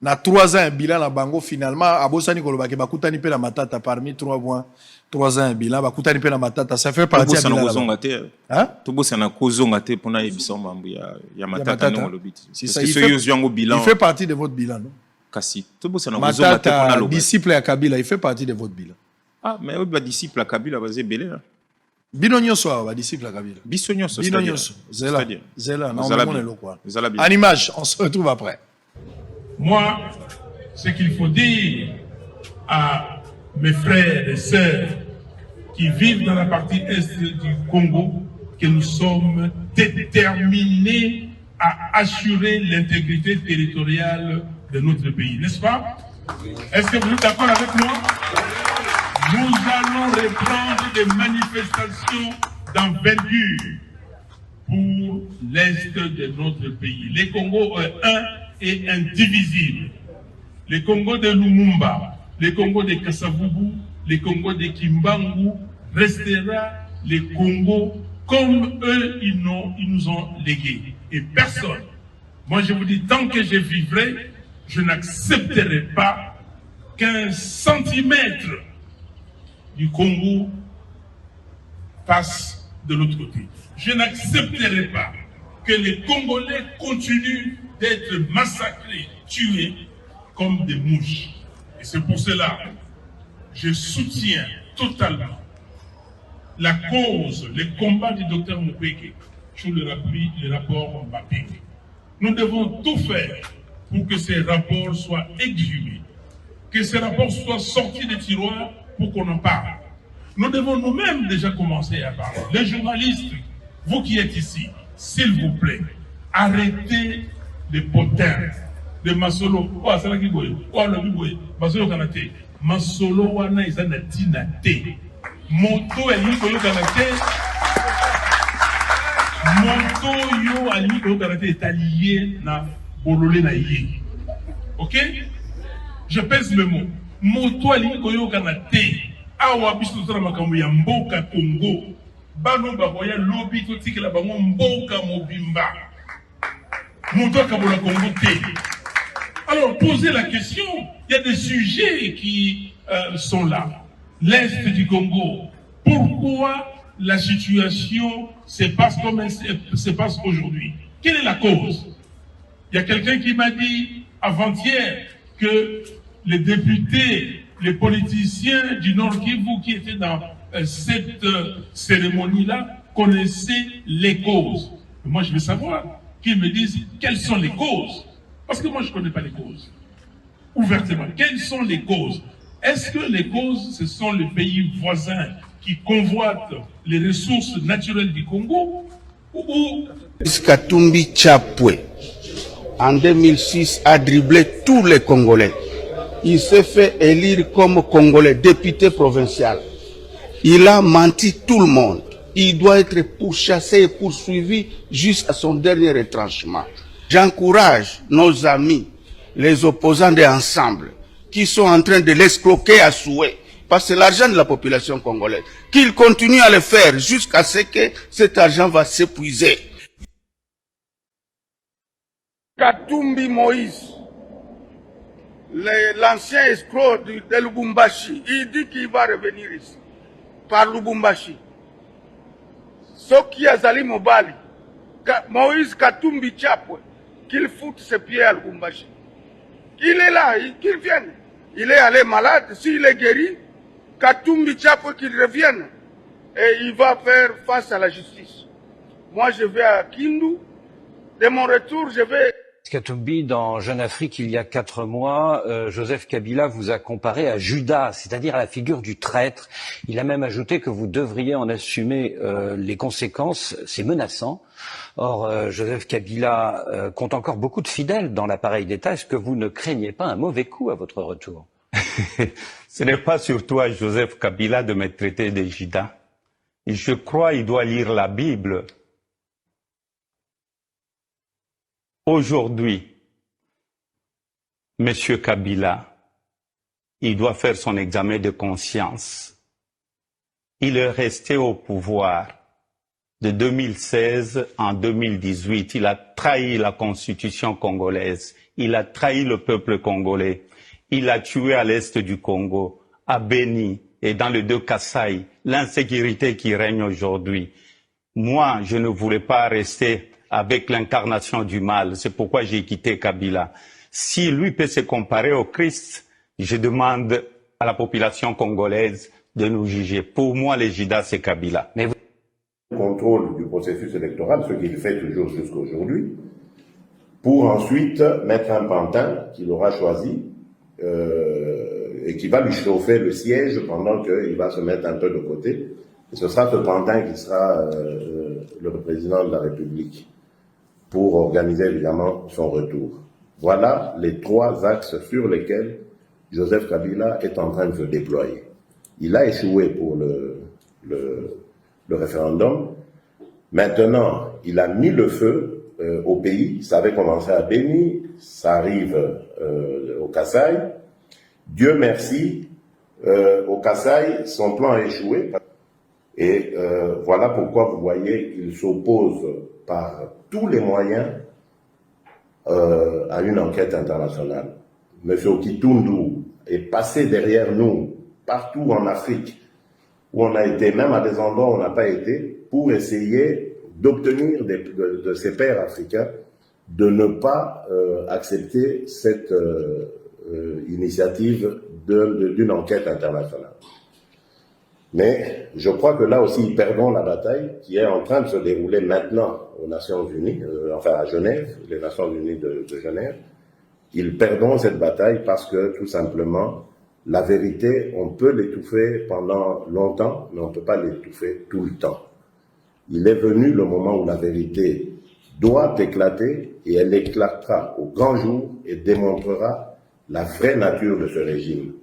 Na 3 ans, un bilan na bango, finalement, abosani kolobake, bakutani pe na matata parmi 3 mois. 3 ans, un bilan, bakutani pe na matata. Ça fait partie de la hein? Tout ça na kozongate pour na ebisa mambu ya matata non le but. C'est ça, il fait partie de votre bilan, non? Kasi, tout ça na kozongate pour na le disciple à Kabila, il fait partie de votre bilan. Ah, mais oui, disciple à Kabila, vas-y, belé. Bino nyonso wa disciple à Kabila. Bino nyonso. Zela, non, on est quoi. En image, on se retrouve après. Moi, ce qu'il faut dire à mes frères et sœurs qui vivent dans la partie est du Congo, que nous sommes déterminés à assurer l'intégrité territoriale de notre pays, n'est-ce pas? Est-ce que vous êtes d'accord avec moi? Nous allons reprendre des manifestations d'envergure pour l'est de notre pays. Le Congo est un et indivisible. Le Congo de Lumumba, le Congo de Kasavubu, le Congo de Kimbangu restera le Congo comme eux ils nous ont légué. Et personne, moi je vous dis, tant que je vivrai, je n'accepterai pas qu'un centimètre du Congo passe de l'autre côté. Je n'accepterai pas que les Congolais continuent d'être massacrés, tués comme des mouches. Et c'est pour cela que je soutiens totalement la cause, le combat du docteur Mukwege sur le rapport Mbappé. Nous devons tout faire pour que ces rapports soient exhumés, que ces rapports soient sortis des tiroirs pour qu'on en parle. Nous devons nous-mêmes déjà commencer à parler. Les journalistes, vous qui êtes ici, s'il vous plaît, arrêtez les potins de Masolo. Oh, c'est là qui boye. Oh, le biboye. Masolo kanate. Masolo wana izana tinate. Moto eli koyo kanate. Moto yo ali koyo kanate est allié na bololé na yé. Ok? Je pèse mes mots. Moto ali koyo kanate. Awa biso tsara makambo ya mboka Congo. Bano bakoya lobi to tikela bango mboka mobimba. Moto kabola Congo te. Alors posez la question, il y a des sujets qui sont là. L'Est du Congo, pourquoi la situation se passe comme elle se passe aujourd'hui? Quelle est la cause? Il y a quelqu'un qui m'a dit avant-hier que les députés, les politiciens du Nord Kivu qui étaient dans cette cérémonie-là connaissaient les causes. Et moi, je veux savoir qu'ils me disent quelles sont les causes. Parce que moi, je ne connais pas les causes. Ouvertement, quelles sont les causes? Est-ce que les causes, ce sont les pays voisins qui convoitent les ressources naturelles du Congo ou... Katumbi Chapwe, en 2006, a dribblé tous les Congolais. Il s'est fait élire comme Congolais, député provincial. Il a menti tout le monde. Il doit être pourchassé et poursuivi jusqu'à son dernier retranchement. J'encourage nos amis, les opposants d'ensemble, qui sont en train de l'escroquer à souhait, parce que c'est l'argent de la population congolaise, qu'il continue à le faire jusqu'à ce que cet argent va s'épuiser. Katumbi Moïse, l'ancien escroc de Lubumbashi, il dit qu'il va revenir ici, par Lubumbashi. Soki Azali Mobali, Moïse Katumbi Chapwe, qu'il foute ses pieds à Lubumbashi. Il est là, qu'il vienne. Il est allé malade, s'il est guéri, Katumbi Chapwe qu'il revienne. Et il va faire face à la justice. Moi je vais à Kindu, de mon retour je vais... Katumbi, dans Jeune Afrique, il y a 4 mois, Joseph Kabila vous a comparé à Judas, c'est-à-dire à la figure du traître. Il a même ajouté que vous devriez en assumer les conséquences, c'est menaçant. Or, Joseph Kabila compte encore beaucoup de fidèles dans l'appareil d'État. Est-ce que vous ne craignez pas un mauvais coup à votre retour? Ce n'est pas surtout à Joseph Kabila de me traiter de Judas. Je crois qu'il doit lire la Bible. Aujourd'hui, M. Kabila, il doit faire son examen de conscience. Il est resté au pouvoir de 2016 en 2018. Il a trahi la constitution congolaise. Il a trahi le peuple congolais. Il a tué à l'est du Congo, à Beni et dans le deux Kasaï, l'insécurité qui règne aujourd'hui. Moi, je ne voulais pas rester avec l'incarnation du mal. C'est pourquoi j'ai quitté Kabila. Si lui peut se comparer au Christ, je demande à la population congolaise de nous juger. Pour moi, les Judas, c'est Kabila. Mais contrôle du processus électoral, ce qu'il fait toujours jusqu'à aujourd'hui, pour ensuite mettre un pantin qu'il aura choisi et qui va lui chauffer le siège pendant qu'il va se mettre un peu de côté. Et ce sera ce pantin qui sera le président de la République pour organiser évidemment son retour. Voilà les 3 axes sur lesquels Joseph Kabila est en train de se déployer. Il a échoué pour le référendum. Maintenant, il a mis le feu au pays. Ça avait commencé à Beni, ça arrive au Kasaï. Dieu merci, au Kasaï, son plan a échoué. Et voilà pourquoi vous voyez, il s'oppose par tous les moyens à une enquête internationale. Monsieur Okitundu est passé derrière nous, partout en Afrique, où on a été, même à des endroits où on n'a pas été, pour essayer d'obtenir de ses pairs africains de ne pas accepter cette initiative d'une enquête internationale. Mais je crois que là aussi, ils perdront la bataille qui est en train de se dérouler maintenant aux Nations Unies, enfin à Genève, les Nations Unies de Genève. Ils perdront cette bataille parce que, tout simplement, la vérité, on peut l'étouffer pendant longtemps, mais on ne peut pas l'étouffer tout le temps. Il est venu le moment où la vérité doit éclater et elle éclatera au grand jour et démontrera la vraie nature de ce régime.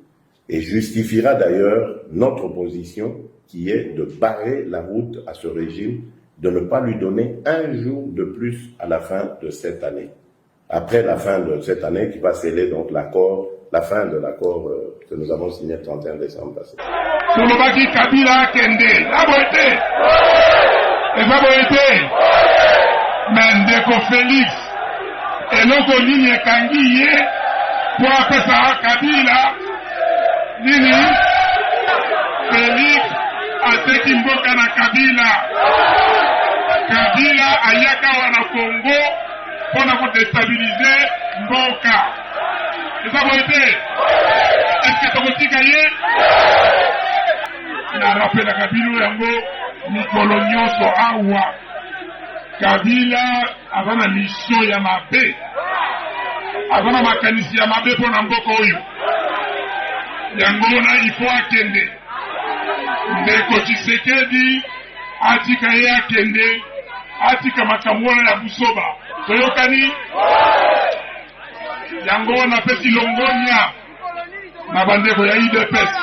Et justifiera d'ailleurs notre position qui est de barrer la route à ce régime, de ne pas lui donner un jour de plus à la fin de cette année. Après la fin de cette année qui va sceller donc l'accord, la fin de l'accord que nous avons signé le 31 décembre passé. Solobaki Kabila Kende, la beauté, et la beauté, Mendeko Félix, et l'autre ligne Kangiye, pour appeler ça Kabila, Nini, Félix, ateki mboka na Kabila. Kabila ayaka wana Congo pona ko déstabiliser mboka. Eza boite. Est-ce que tokotika ye? Na rappela Kabila yango mikolo nyonso awa. Kabila avana mission ya mabe. Avana makanisi ya mabe pona mboka oyo. Yango na il faut akende. Ndeko Tshisekedi atika ye akende, atika makamwana ya busoba. Toyokani yango na pesi longonya na bandeko ya IDPS.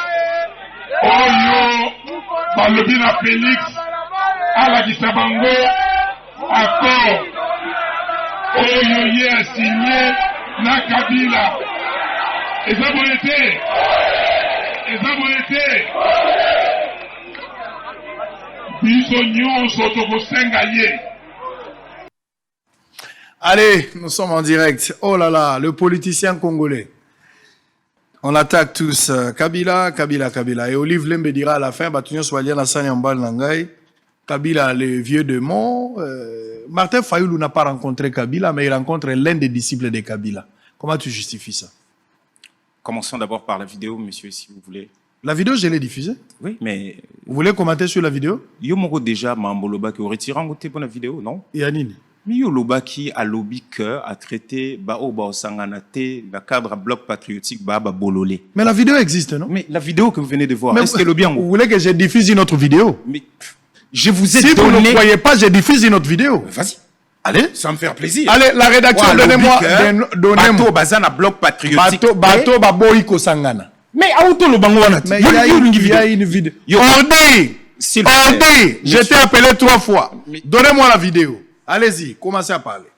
Oyo balobi na Félix alakisa bango accord oyo ye asigné na Kabila. Eza boye te. eza boye te biso nyonso tokosenga ye. Allez, nous sommes en direct. Oh là là, le politicien congolais. On attaque tous. Kabila. Et Olive Lembe dira à la fin, Batunyo Swalian Assani Ambal Nangai, Kabila, le vieux démon. Martin Fayoulou n'a pas rencontré Kabila, mais il rencontre l'un des disciples de Kabila. Comment tu justifies ça? Commençons d'abord par la vidéo, monsieur, si vous voulez. La vidéo, je l'ai diffusée. Oui, mais... Vous voulez commenter sur la vidéo? Yo moko déjà, Mamboloba, qui aurait tiré en côté pour la vidéo, non? Yanine. Mais yo Lobaki a lobby que a traité Bao Sanganate, la cadre bloc patriotique Baba Bololé. Mais la vidéo existe, non? Mais la vidéo que vous venez de voir, mais est-ce que lobby en... Vous voulez que je diffuse une autre vidéo? Mais je vous ai si donné... vous ne croyez pas, je diffuse une autre vidéo. Vas-y. Allez. Ça me fait plaisir. Allez, la rédaction, donnez-moi... Bateau Bazana bloc patriotique. Bateau Baboïko Sangana. Mais auto le bango wana. Mais il y a une vidéo. Ordi, je t'ai appelé 3 fois. Donnez-moi la vidéo. Allez-y, commencez à parler.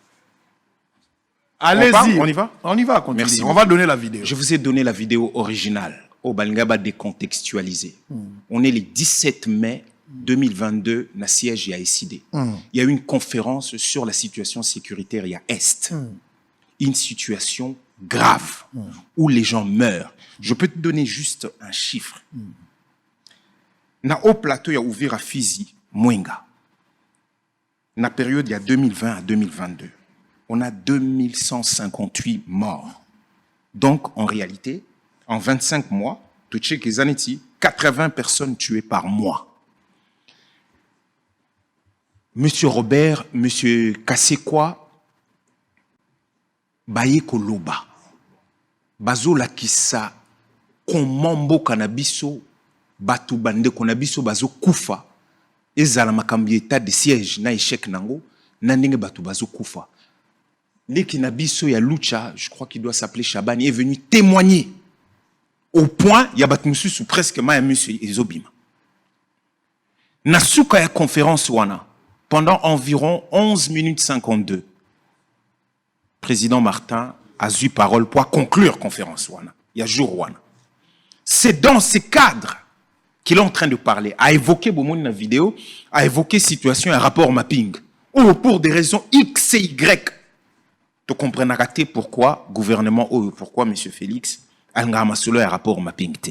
Allez-y. On y va? On y va, continue. Merci. On va donner la vidéo. Je vous ai donné la vidéo originale. Au Balingaba décontextualisé. On est le 17 mai 2022, na siège à SID. Il y a eu une conférence sur la situation sécuritaire à Est. Une situation grave où les gens meurent. Je peux te donner juste un chiffre. Na haut plateau, il y a ouvert à Fizi, Mwenga. Na période, il y a 2020 à 2022. On a 2158 morts. Donc, en réalité, en 25 mois, tu check les années, 80 personnes tuées par mois. Monsieur Robert, Monsieur Kassekwa, Baye Koloba, Bazo Lakissa, Komambo Kanabiso, Batu Bande Konabiso, Bazo Kufa, Ezala Makambi état de siège, na échec nango, Nandenge Batu Bazo Kufa. Lekinabiso ya Lucha, je crois qu'il doit s'appeler Chabani, est venu témoigner. Au point, il y a Batmusu presque ma monsieur Ezobima. Nasuka ya conférence wana. Pendant environ 11 minutes 52, président Martin a eu parole pour conclure conférence wana. Il y a jour wana. C'est dans ces cadres qu'il est en train de parler, a évoqué Bomoni dans la vidéo, a évoqué situation et rapport mapping. Ou pour des raisons X et Y. Tu comprends pourquoi gouvernement ou pourquoi monsieur Félix Alngama Solo un rapport mapping te.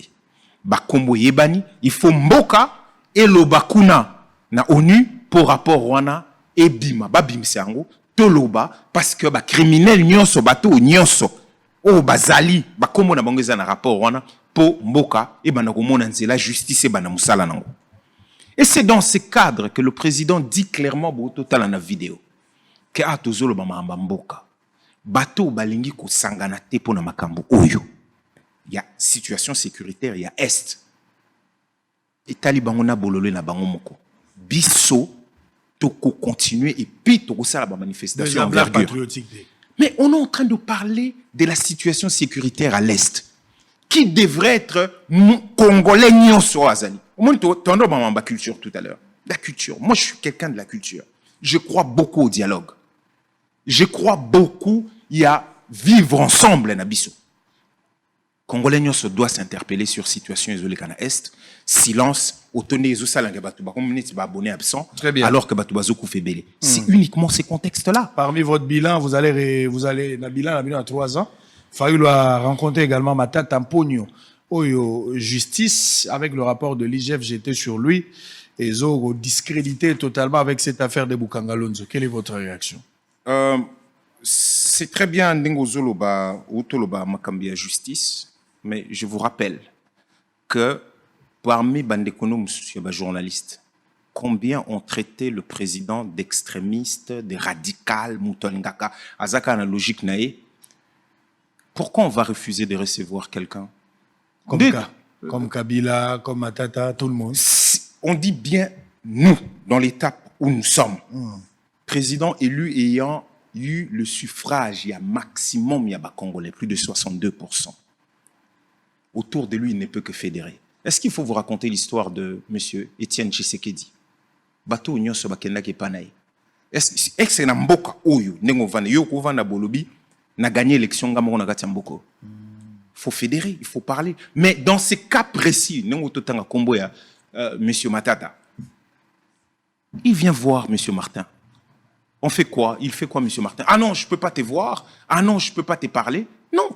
Bakombo yebani, il faut mboka et lo bakuna na ONU pour rapport wana et bima babim sango toloba parce que ba criminel nyonso bato nyonso o bazali bakombo na bangeza na rapport wana pour mboka et bana komona nzela justice et bana musala nango. Et c'est dans ce cadre que le président dit clairement au total na vidéo que atozolo ba mamba mboka bato balingi ko sangana te pona makambo oyo. Il y a situation sécuritaire, il y a Est. Et Taliban na bololo na bango moko. Biso toko continuer et puis toko sala ba manifestation envergure. Mais on est en train de parler de la situation sécuritaire à l'Est qui devrait être congolais nyonso azali. Au moins t'en as ma culture tout à l'heure. La culture. Moi je suis quelqu'un de la culture. Je crois beaucoup au dialogue. Je crois beaucoup il y a vivre ensemble na biso. Congolais nyonso doit s'interpeller sur situation isolée kana Est. Silence, autonome ezosalanga batu bakomuniti ba abonné absent. Très bien. Alors que batu bazoku fait belé. C'est uniquement ces contextes-là. Parmi votre bilan, vous allez na bilan à 3 ans. Fayulu a rencontré également Matata Mpogno. Oyo justice avec le rapport de l'IGF, j'étais sur lui et Zogo discrédité totalement avec cette affaire de Bukangalonzo. Quelle est votre réaction? C'est très bien Ndingo Zoloba ou Toloba Makambia justice, mais je vous rappelle que parmi Bandekono journalistes, combien ont traité le président d'extrémiste, de radical, Moutongaka, Azaka na logique nae? Pourquoi on va refuser de recevoir quelqu'un? Comme Kabila, comme Matata, tout le monde. On dit bien nous, dans l'étape où nous sommes. Président élu ayant eu le suffrage, il y a maximum, il y a Congolais, plus de 62%. Autour de lui, il ne peut que fédérer. Est-ce qu'il faut vous raconter l'histoire de M. Étienne Tshisekedi? Bato nyonso bakenda ke panaï. Est-ce que na mboka oyo nengo vana yo ko vana bolobi na gagné élection ngamo na kati mboko? faut fédérer, il faut parler. Mais dans ces cas précis, Monsieur Matata, il vient voir Monsieur Martin. On fait quoi? Il fait quoi, Monsieur Martin? Ah non, je ne peux pas te voir. Ah non, je ne peux pas te parler. Non.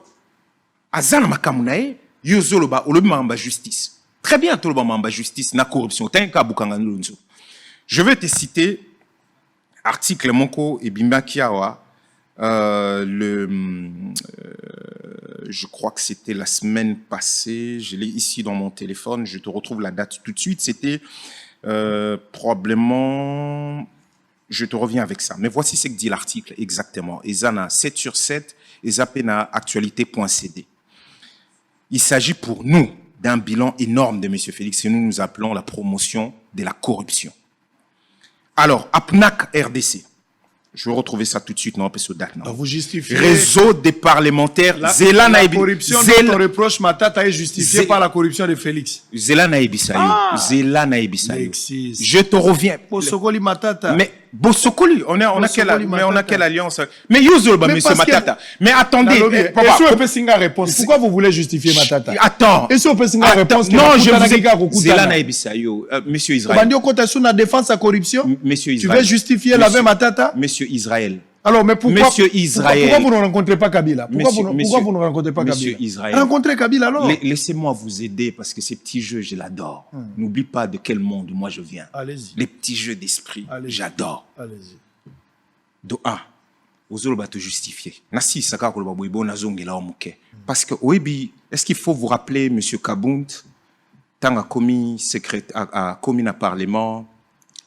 Azana makamunae, yozoloba, olobima justice. Très bien, toloba justice, na corruption. Je vais te citer article Monko et Bimba Kiawa, je crois que c'était la semaine passée, je l'ai ici dans mon téléphone, je te retrouve la date tout de suite, c'était probablement, je te reviens avec ça, mais voici ce que dit l'article exactement, Ezana 7/7, Ezapena actualité.cd. Il s'agit pour nous d'un bilan énorme de M. Félix, que nous appelons la promotion de la corruption. Alors, APNAC RDC, je vais retrouver ça tout de suite, non, parce que date, non. Vous justifiez. Réseau des parlementaires. La corruption dont on reproche Matata est justifiée par la corruption de Félix. Zela Ibisayo. Ah. Je te reviens. Bosokoli Matata. Mais Bosokoli, on a quelle alliance? Mais Yuzol, monsieur Matata. Mais attendez. Est-ce que vous pouvez réponse? Pourquoi vous voulez justifier Matata? Attends. Est-ce que vous pouvez réponse? Non, je vous ai. Zela Ibisayo. Monsieur Israël. Bandio Kotasu na défense à corruption. Monsieur Israël. Tu veux justifier la même Matata? Monsieur Israël. Alors, mais pourquoi, Monsieur Israël, pourquoi vous ne rencontrez pas Kabila? Pourquoi vous ne rencontrez pas Kabila? Monsieur Israël, rencontrez Kabila alors. Laissez-moi vous aider parce que ces petits jeux, je l'adore. N'oublie pas de quel monde moi je viens. Allez-y. Les petits jeux d'esprit, j'adore. Allez-y. Do un, vous allez te justifier. Nasi saka ko boibo na zongela omuke. Parce que oui, est-ce qu'il faut vous rappeler Monsieur Kabound, tant a commis a commis na parlement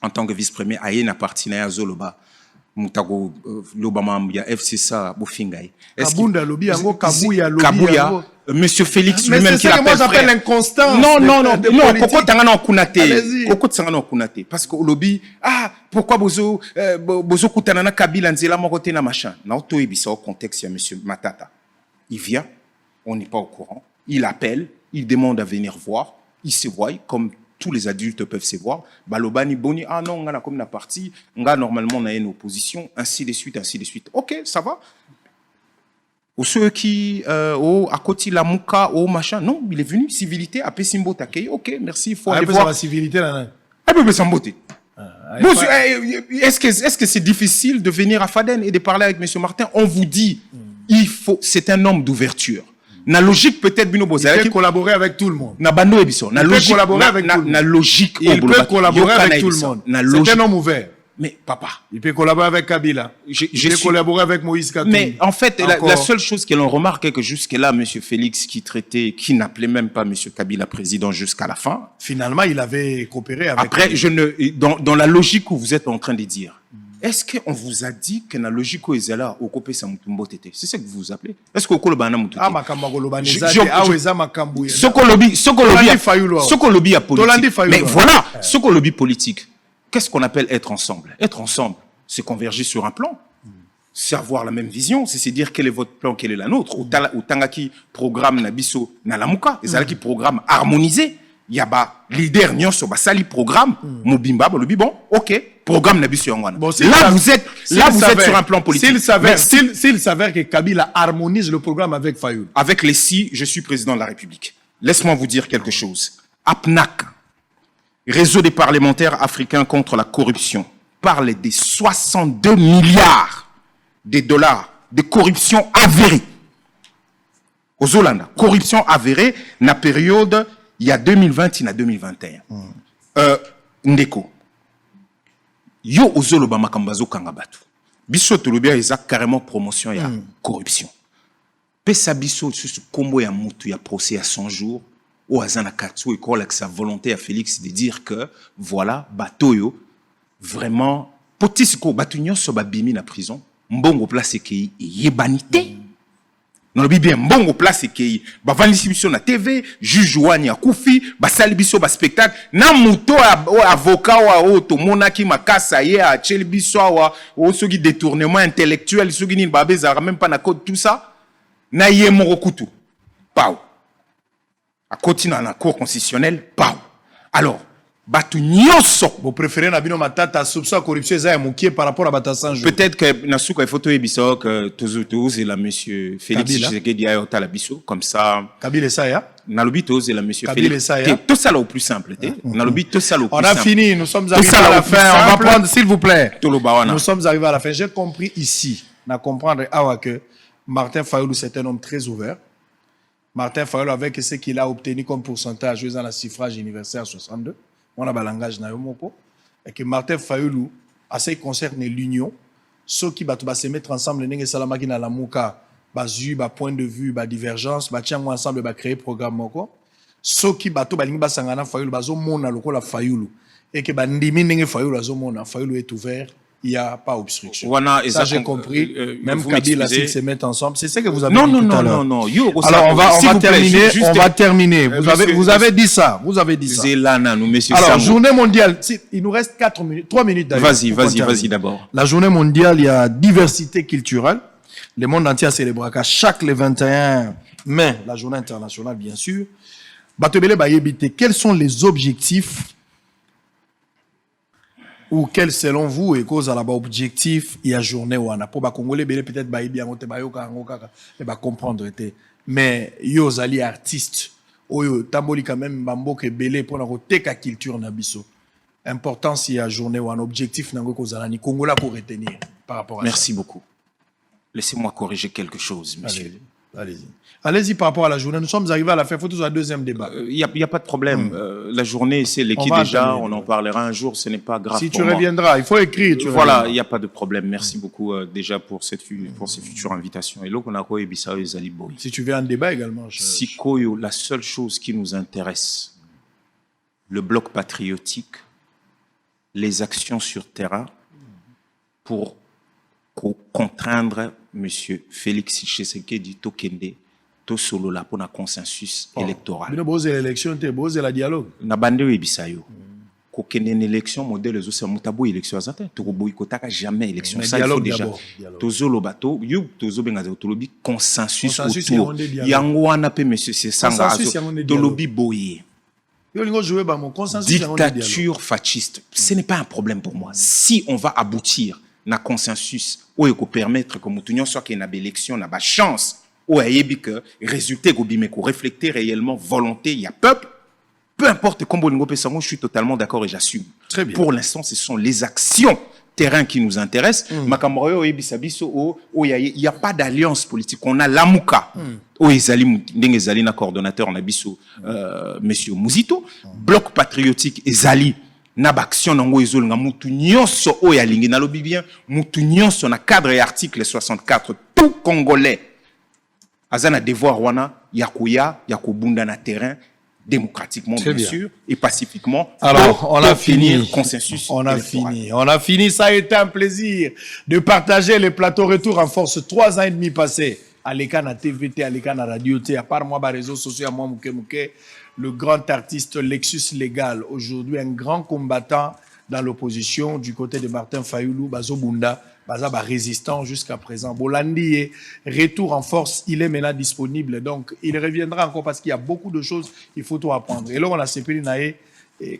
en tant que vice-premier ayena partenaire à Zoloba. Mutago lobama ya FCSA bofingai. Kabunda lobi yango Kabuya lobi yango. Monsieur Félix lui-même qui l'appelle. Moi j'appelle l'inconstance. Non, Koko tangana okunate. Koko tangana okunate parce que lobby pourquoi bozo kutana na Kabila nzela moko te na machin. Na auto ebisa au contexte ya monsieur Matata. Il vient, on n'est pas au courant. Il appelle, il demande à venir voir, il se voit comme tous les adultes peuvent se voir. Balobani boni non, on a comme la partie, on a normalement on a une opposition, ainsi de suite, ainsi de suite. OK, ça va. Ou ceux qui à côté la mouka au machin, non, il est venu civilité à Pessimbo Takei. OK, merci, il faut aller voir la civilité là. Un peu Pessimboté. Est-ce que c'est difficile de venir à Faden et de parler avec monsieur Martin? On vous dit c'est un homme d'ouverture. Na logique peut-être bino bozala il peut collaborer avec tout le monde. Na bando ebiso. Na logique collaborer avec tout le monde. Na logique il peut collaborer avec tout le monde. C'est un homme ouvert. Mais papa, il peut collaborer avec Kabila. Il peut collaborer avec Moïse Katumbi. Mais en fait, la seule chose que l'on remarque est que jusque-là, monsieur Félix qui n'appelait même pas monsieur Kabila président jusqu'à la fin. Finalement, il avait coopéré avec. Après, dans la logique où vous êtes en train de dire. Est-ce qu'on vous a dit que la logique où est là au copé Samutumbo tété? C'est ça que vous vous appelez? Est-ce que vous avez dit ah makambo lobanezade aweza makambu ya Sokolobi a politique. Mais voilà, Sokolobi politique. Qu'est-ce qu'on appelle être ensemble? Être ensemble, c'est converger sur un plan. C'est avoir la même vision, c'est dire quel est votre plan, quel est la nôtre. Ou tangaki programme nabiso nalamuka, ezalaki programme harmonisé. Yaba leader nyonso basali programme mobimba balobi bon OK programme nabiso yangwana. Là vous êtes sur un plan politique. S'il s'avère que Kabila harmonise le programme avec Fayoul. Avec les si je suis président de la République. Laisse-moi vous dire quelque chose. APNAC, Réseau des parlementaires africains contre la corruption, parle des 62 milliards de dollars de corruption avérée. Aux Hollanda, corruption avérée na période il y a 2020 et 2021. Ndeko. Yo ozoloba makambazo kangabatu. Biso tolobia eza carrément promotion ya corruption. Pesa biso sur combo ya mutu ya procès à 100 jours au azana katsu et quoi sa volonté à Félix de dire que voilà batoyo vraiment potisiko batunyo so babimi na prison mbongo place ki yebanité. Non le bien mbongo place ki ba vanisi biso na TV juge wani ya kufi basali biso ba spectacle na muto avocat wa oto monaki makasa ye a cheli biso wa soki détournement intellectuel soki ni babeza même pas na code tout ça na ye morokutu pao à continuer dans la cour constitutionnelle pao alors batu nyonso. Vous préférez Nabino Matata, soupçon corruption, ça est par rapport à Batassan. Peut-être que Nasuka, il faut tout ébisso que tous et la monsieur Félix Tshisekedi a eu biso comme ça. Kabila et ça, ya? Nalobi tous et la monsieur Félix. Tout ça là au plus simple. Nalobi tout ça là au plus simple. On a fini, nous sommes arrivés à la fin. On va prendre, s'il vous plaît. Nous sommes arrivés à la fin. J'ai compris ici, on a compris que Martin Fayoulou, c'est un homme très ouvert. Martin Fayoulou, avec ce qu'il a obtenu comme pourcentage dans le suffrage universel 62, on a un langage et que Martin Fayoulou, à ce qui concerne l'union, ceux qui vont se mettre ensemble, les gens qui la mouka, basu, point de vue, divergence, tiens ensemble, créer programme ceux qui vont se sangana Fayoulou, bazo mona lokola Fayoulou et que bandimi nenge Fayoulou azo mona Fayoulou est ouvert. Il n'y a pas obstruction. Ça, j'ai compris. Même Kabila, s'ils se mettent ensemble. C'est ce que vous avez dit tout à l'heure. Non. Alors, on va terminer. Vous avez dit ça. Vous avez dit ça. Alors, journée mondiale. Il nous reste 4 minutes, 3 minutes d'ailleurs. Vas-y d'abord. La journée mondiale, il y a diversité culturelle. Le monde entier a célébré à chaque le 21 mai, la journée internationale, bien sûr. Batebele Bayebite, quels sont les objectifs ou quel selon vous est cause à la objectif il y a journée ou ana pour ba congolais peut-être ba bien te ba yo kaka et ba comprendre était mais yo zali artiste oyo tamboli quand même bambo ke belé pour na koteka culture na biso importance il y a journée ou un objectif nango cause ala ni Congola pour retenir par rapport à Merci beaucoup. Laissez-moi corriger quelque chose, monsieur. Allez-y par rapport à la journée. Nous sommes arrivés à la fin. Il faut toujours un deuxième débat. Il n'y a pas de problème. La journée, c'est l'équipe déjà. On en parlera un jour. Ce n'est pas grave. Si tu reviendras, il faut écrire. Voilà, il n'y a pas de problème. Merci beaucoup déjà pour ces futures invitations. Et là, on a quoi Si tu veux un débat également. Si Koyo, la seule chose qui nous intéresse, le bloc patriotique, les actions sur terrain pour contraindre M. Félix Tshisekedi Tokende to solo la pour un consensus électoral. Vous avez l'élection, vous avez la dialogue. Na bande webisayo. Kokende une élection modèle les autres mutabo élection azata to boycotaka jamais élection ça il faut déjà tozolo bato you tozobenga tolobi consensus autour yango wana pe monsieur Sesanga tolobi boye. Dictature fasciste, ce n'est pas un problème pour moi. Si on va aboutir na consensus ou et permettre que moutounion soit qu'il y ait une élection, na ba chance ou ayebi que résultat go bime ko refléter réellement volonté il y a peuple, peu importe comment on peut je suis totalement d'accord et j'assume. Très bien. Pour l'instant, ce sont les actions terrain qui nous intéressent. Makamroyo oyebi sabiso o il y a pas d'alliance politique, on a l'amouka. O ezali ndenge ezali na coordonnateur na biso monsieur Muzito, bloc patriotique ezali na baction nango ezolinga mutu nyonso o ya lingi na lobi bien mutu nyonso na cadre et article 64 tout congolais azana devoir wana ya kobunda na terrain démocratiquement bien sûr et pacifiquement. Alors on a fini consensus. On a fini. Ça a été un plaisir de partager les plateaux retour en force 3 ans et demi passés à l'écran à TVT, à l'écran à radio T, à part moi, réseaux sociaux, à moi, Mouké, le grand artiste Lexus Légal, aujourd'hui un grand combattant dans l'opposition du côté de Martin Fayoulou, Bazo Bunda, Baza résistant jusqu'à présent. Bolandi, retour en force, il est maintenant disponible, donc il reviendra encore parce qu'il y a beaucoup de choses qu'il faut tout apprendre. Et là, on a CPI Naé,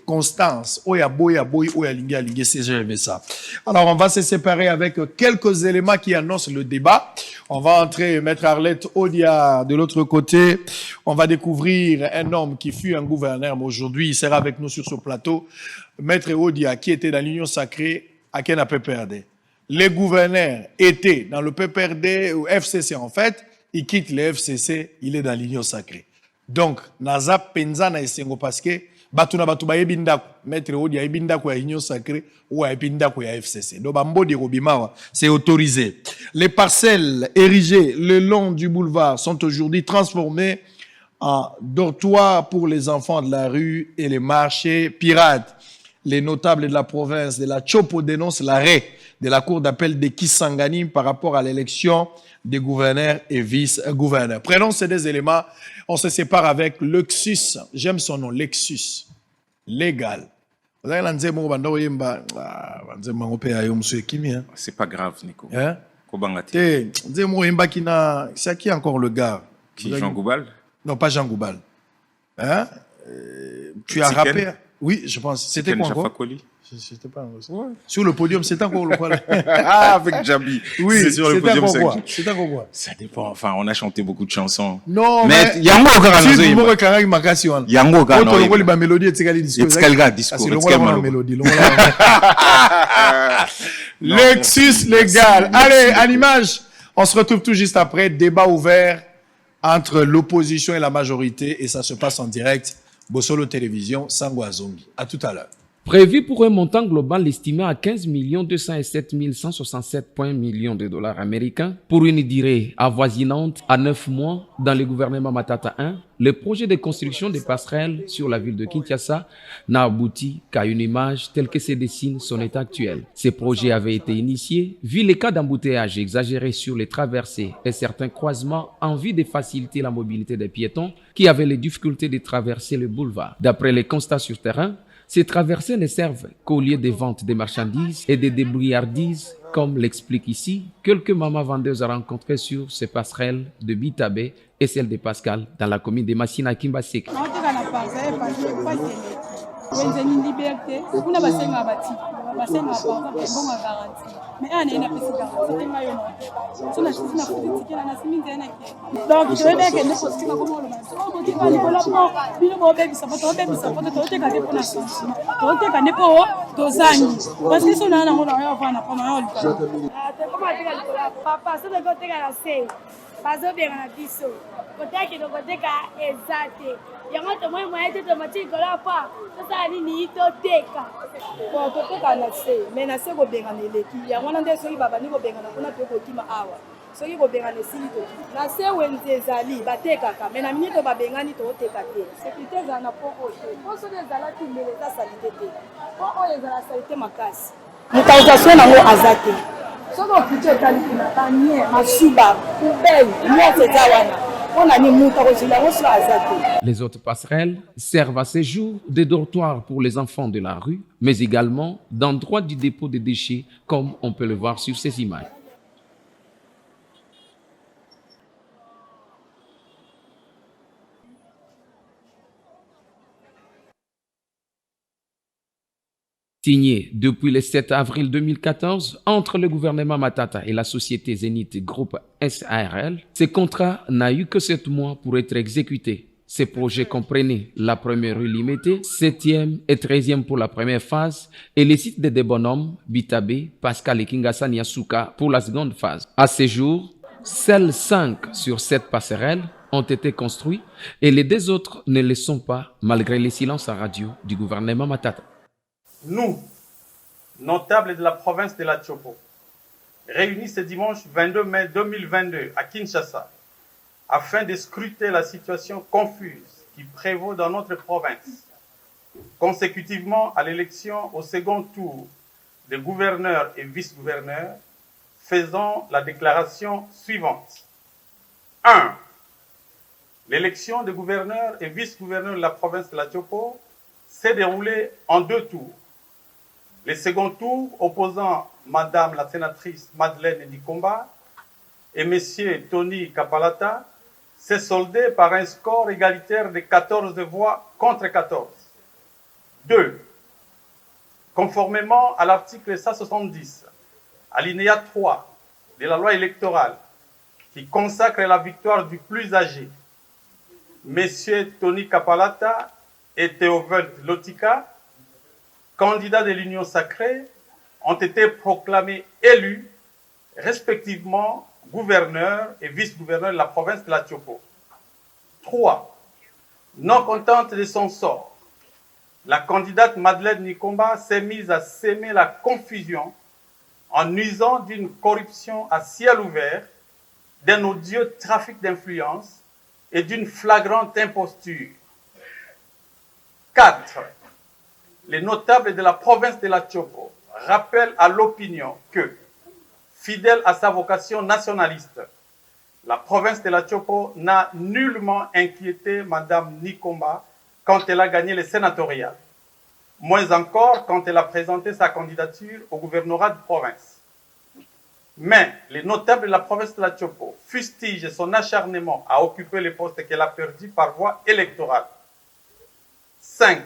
Constance, Oya Boy, Oya Lingi, c'est ça. Alors, on va se séparer avec quelques éléments qui annoncent le débat. On va entrer, Maître Arlette Odia de l'autre côté. On va découvrir un homme qui fut un gouverneur, mais aujourd'hui, il sera avec nous sur ce plateau. Maître Odia, qui était dans l'Union sacrée à Kena PPRD. Les gouverneurs étaient dans le PPRD ou FCC en fait. Il quitte le FCC, il est dans l'Union sacrée. Donc, Naza Penza na Esengo parce que batuna batuba yebinda maître Odia yebinda ko ya Union sacrée ou yebinda ko ya FCC. Donc bambodi robimawa, c'est autorisé. Les parcelles érigées le long du boulevard sont aujourd'hui transformées en dortoirs pour les enfants de la rue et les marchés pirates. Les notables de la province de la Chopo dénoncent l'arrêt de la cour d'appel de Kisangani par rapport à l'élection des gouverneurs et vice-gouverneurs. Prenons ces deux éléments. On se sépare avec Lexus. J'aime son nom, Lexus. Légal. C'est pas grave, Nico. Hein? C'est qui encore le gars? Qui, Jean Goubal? Non, pas Jean Goubal. Hein? Tu as rappé? Oui, je pense. C'était quoi encore? C'était pas ouais. Sur le podium, c'était encore le quoi? Ah, avec Djabi. Oui, c'est sur le podium. C'était encore quoi? Ça dépend. Enfin, on a chanté beaucoup de chansons. Non, mais Yango Karanozo. Si vous me recarrez ma question. Yango Karanozo. Autre le mélodie et tkali discours. Tkali discours. C'est le mélodie. Lexus légal. Allez, en image. On se retrouve tout juste après. Débat ouvert entre l'opposition et la majorité. Et ça se passe en direct. Bossolo Télévision, Sangwa Zongi. À tout à l'heure. Prévu pour un montant global estimé à 15 207 167 millions de dollars américains pour une durée avoisinante à 9 mois dans le gouvernement Matata 1, le projet de construction des passerelles sur la ville de Kinshasa n'a abouti qu'à une image telle que se dessine son état actuel. Ces projets avaient été initiés vu les cas d'embouteillage exagérés sur les traversées et certains croisements en vue de faciliter la mobilité des piétons qui avaient les difficultés de traverser le boulevard. D'après les constats sur terrain, ces traversées ne servent qu'au lieu de vente des marchandises et des débrouillardises, comme l'explique ici quelques mamans vendeuses rencontrées sur ces passerelles de Bitabé et celle de Pascal dans la commune de Massina Kimbasek. yango tomoi moyen te tomati kola pa tosala nini toteka bon toteka na se mais na se kobengana eleki yango wana nde soki babandi kobengana mpona tokokima awa soki kobengana esili toki na se wenze ezali batekaka mais na minito babengani toteka te sécurité ezala na po oyo te po soki ezalaki mbele eza salite te po oyo ezala salite makasi mokanisation nango aza te soki oputi etali kuna banie masuba poubele nyonso eza wana. Les autres passerelles servent à ce jour de dortoirs pour les enfants de la rue, mais également d'endroits du dépôt de déchets, comme on peut le voir sur ces images. Signé depuis le 7 avril 2014 entre le gouvernement Matata et la société Zénith Group SARL, ce contrat n'a eu que 7 mois pour être exécuté. Ces projets comprenaient la première rue limitée, 7e et 13e pour la première phase, et les sites des bonhommes Bitabé, Pascal et Kingassa Nyasuka pour la seconde phase. À ce jour, seuls 5 sur 7 passerelles ont été construits et les 2 autres ne le sont pas malgré les silences à radio du gouvernement Matata. Nous, notables de la province de la Tchopo, réunis ce dimanche 22 mai 2022 à Kinshasa, afin de scruter la situation confuse qui prévaut dans notre province, consécutivement à l'élection au second tour des gouverneurs et vice-gouverneurs, faisons la déclaration suivante. 1. L'élection des gouverneurs et vice-gouverneurs de la province de la Tchopo s'est déroulée en 2 tours. Le second tour opposant Madame la sénatrice Madeleine Nikomba et Monsieur Tony Kapalata s'est soldé par un score égalitaire de 14 voix contre 14. 2. Conformément à l'article 170, alinéa 3 de la loi électorale qui consacre la victoire du plus âgé, Monsieur Tony Kapalata et Théoveld Lotika, candidats de l'Union sacrée, ont été proclamés élus, respectivement gouverneurs et vice-gouverneurs de la province de la Tchopo. 3. Non contente de son sort, la candidate Madeleine Nikomba s'est mise à s'aimer la confusion en usant d'une corruption à ciel ouvert, d'un odieux trafic d'influence et d'une flagrante imposture. 4. Les notables de la province de la Tchopo rappellent à l'opinion que, fidèle à sa vocation nationaliste, la province de la Tchopo n'a nullement inquiété Madame Nikomba quand elle a gagné les sénatoriales, moins encore quand elle a présenté sa candidature au gouvernorat de province. Mais les notables de la province de la Tchopo fustigent son acharnement à occuper les postes qu'elle a perdus par voie électorale. 5.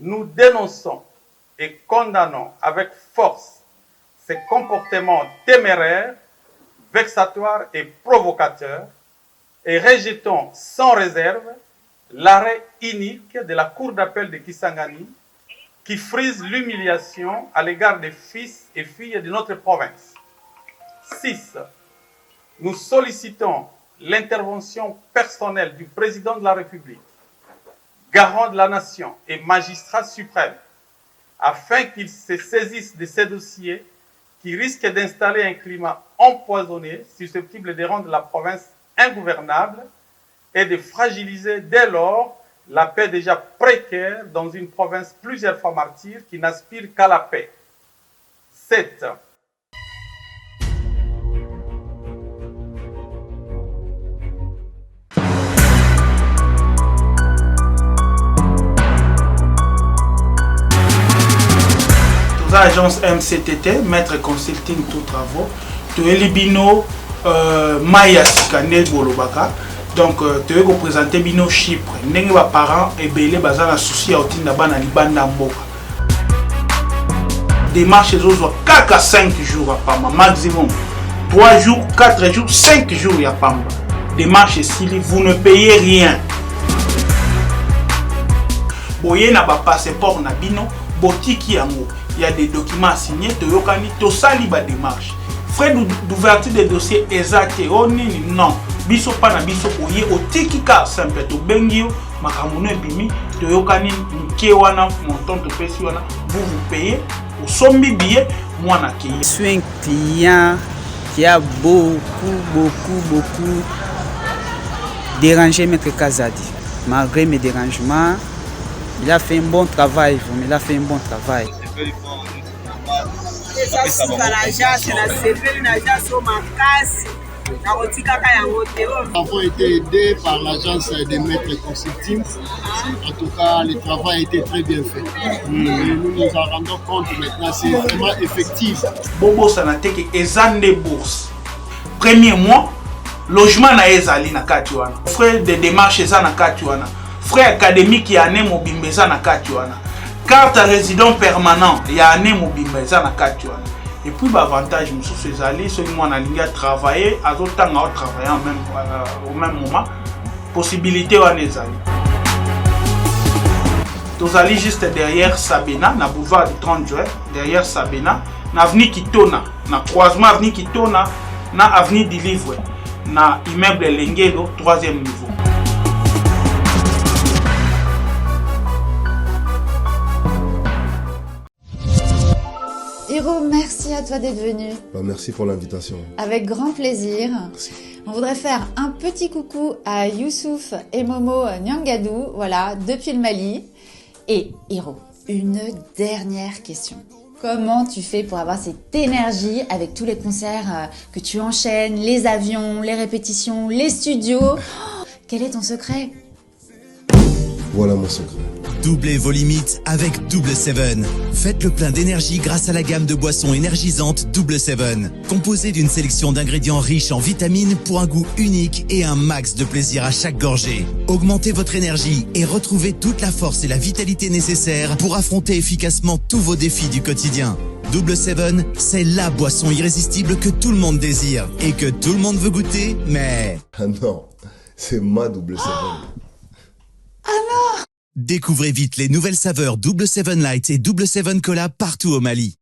nous dénonçons et condamnons avec force ces comportements téméraires, vexatoires et provocateurs et rejetons sans réserve l'arrêt unique de la Cour d'appel de Kisangani qui frise l'humiliation à l'égard des fils et filles de notre province. 6. Nous sollicitons l'intervention personnelle du président de la République, garant de la nation et magistrat suprême, afin qu'il se saisisse de ces dossiers qui risquent d'installer un climat empoisonné susceptible de rendre la province ingouvernable et de fragiliser dès lors la paix déjà précaire dans une province plusieurs fois martyre qui n'aspire qu'à la paix. 7. Agence MCTT, Maître Consulting Tout Travaux, tu es Libino Maya Sikane Bolobaka. Donc, tu es représenté Bino Chypre. Nengi ba parents et belé bazana souci à otinda bana libanda mboka. Démarche zozo 4 à 5 jours à Pamba, maximum 3 jours, 4 jours, 5 jours à Pamba. Démarche Sili, vous ne payez rien. Boye na ba passeport na bino, botiki yango. Il y a des documents à signer, Toyokani, Tosali ba démarche. Frais d'ouverture des dossiers exacts, non. Biso pa na biso oye otikika simple to bengio makamuno ebimi Toyokani nkewana montant to pesi wana vous payez au sombi billet moi na ki. Je suis un client qui a beaucoup dérangé Maître Kazadi. Malgré mes dérangements, il a fait un bon travail, il a fait un bon travail. Nous avons été aidés par l'agence des maîtres consulting. En tout cas, le travail a été très bien fait. Et nous nous en rendons compte maintenant, c'est vraiment effectif. Bobo Sanateke Ezande Bourse. Premier mois, logement na ezali na katiwana. Frais de démarche eza na katiwana. Frais académique ya ane mobimbe eza na katiwana. Carte à résident permanent ya ane mobimbe eza na katiwana. Et puis l'avantage, c'est que ceux qui ont travaillé, travailler au même moment, possibilité de les aller. Nous allons juste derrière Sabena, na boulevard du 30 juin, derrière Sabena, na avenue Kitona, na croisement avenue Kitona, na avenue du Livre, na immeuble Lenguedo, 3e niveau. Hiro, merci à toi d'être venu. Merci pour l'invitation. Avec grand plaisir. Merci. On voudrait faire un petit coucou à Youssouf et Momo Nyangadou, voilà, depuis le Mali. Et Hiro, une dernière question. Comment tu fais pour avoir cette énergie avec tous les concerts que tu enchaînes, les avions, les répétitions, les studios? Quel est ton secret? Voilà mon secret. Doublez vos limites avec Double 7. Faites le plein d'énergie grâce à la gamme de boissons énergisantes Double 7. Composée d'une sélection d'ingrédients riches en vitamines pour un goût unique et un max de plaisir à chaque gorgée. Augmentez votre énergie et retrouvez toute la force et la vitalité nécessaires pour affronter efficacement tous vos défis du quotidien. Double 7, c'est la boisson irrésistible que tout le monde désire et que tout le monde veut goûter, mais... Ah non, c'est ma Double 7. Ah non! Découvrez vite les nouvelles saveurs Double 7 Light et Double 7 Cola partout au Mali.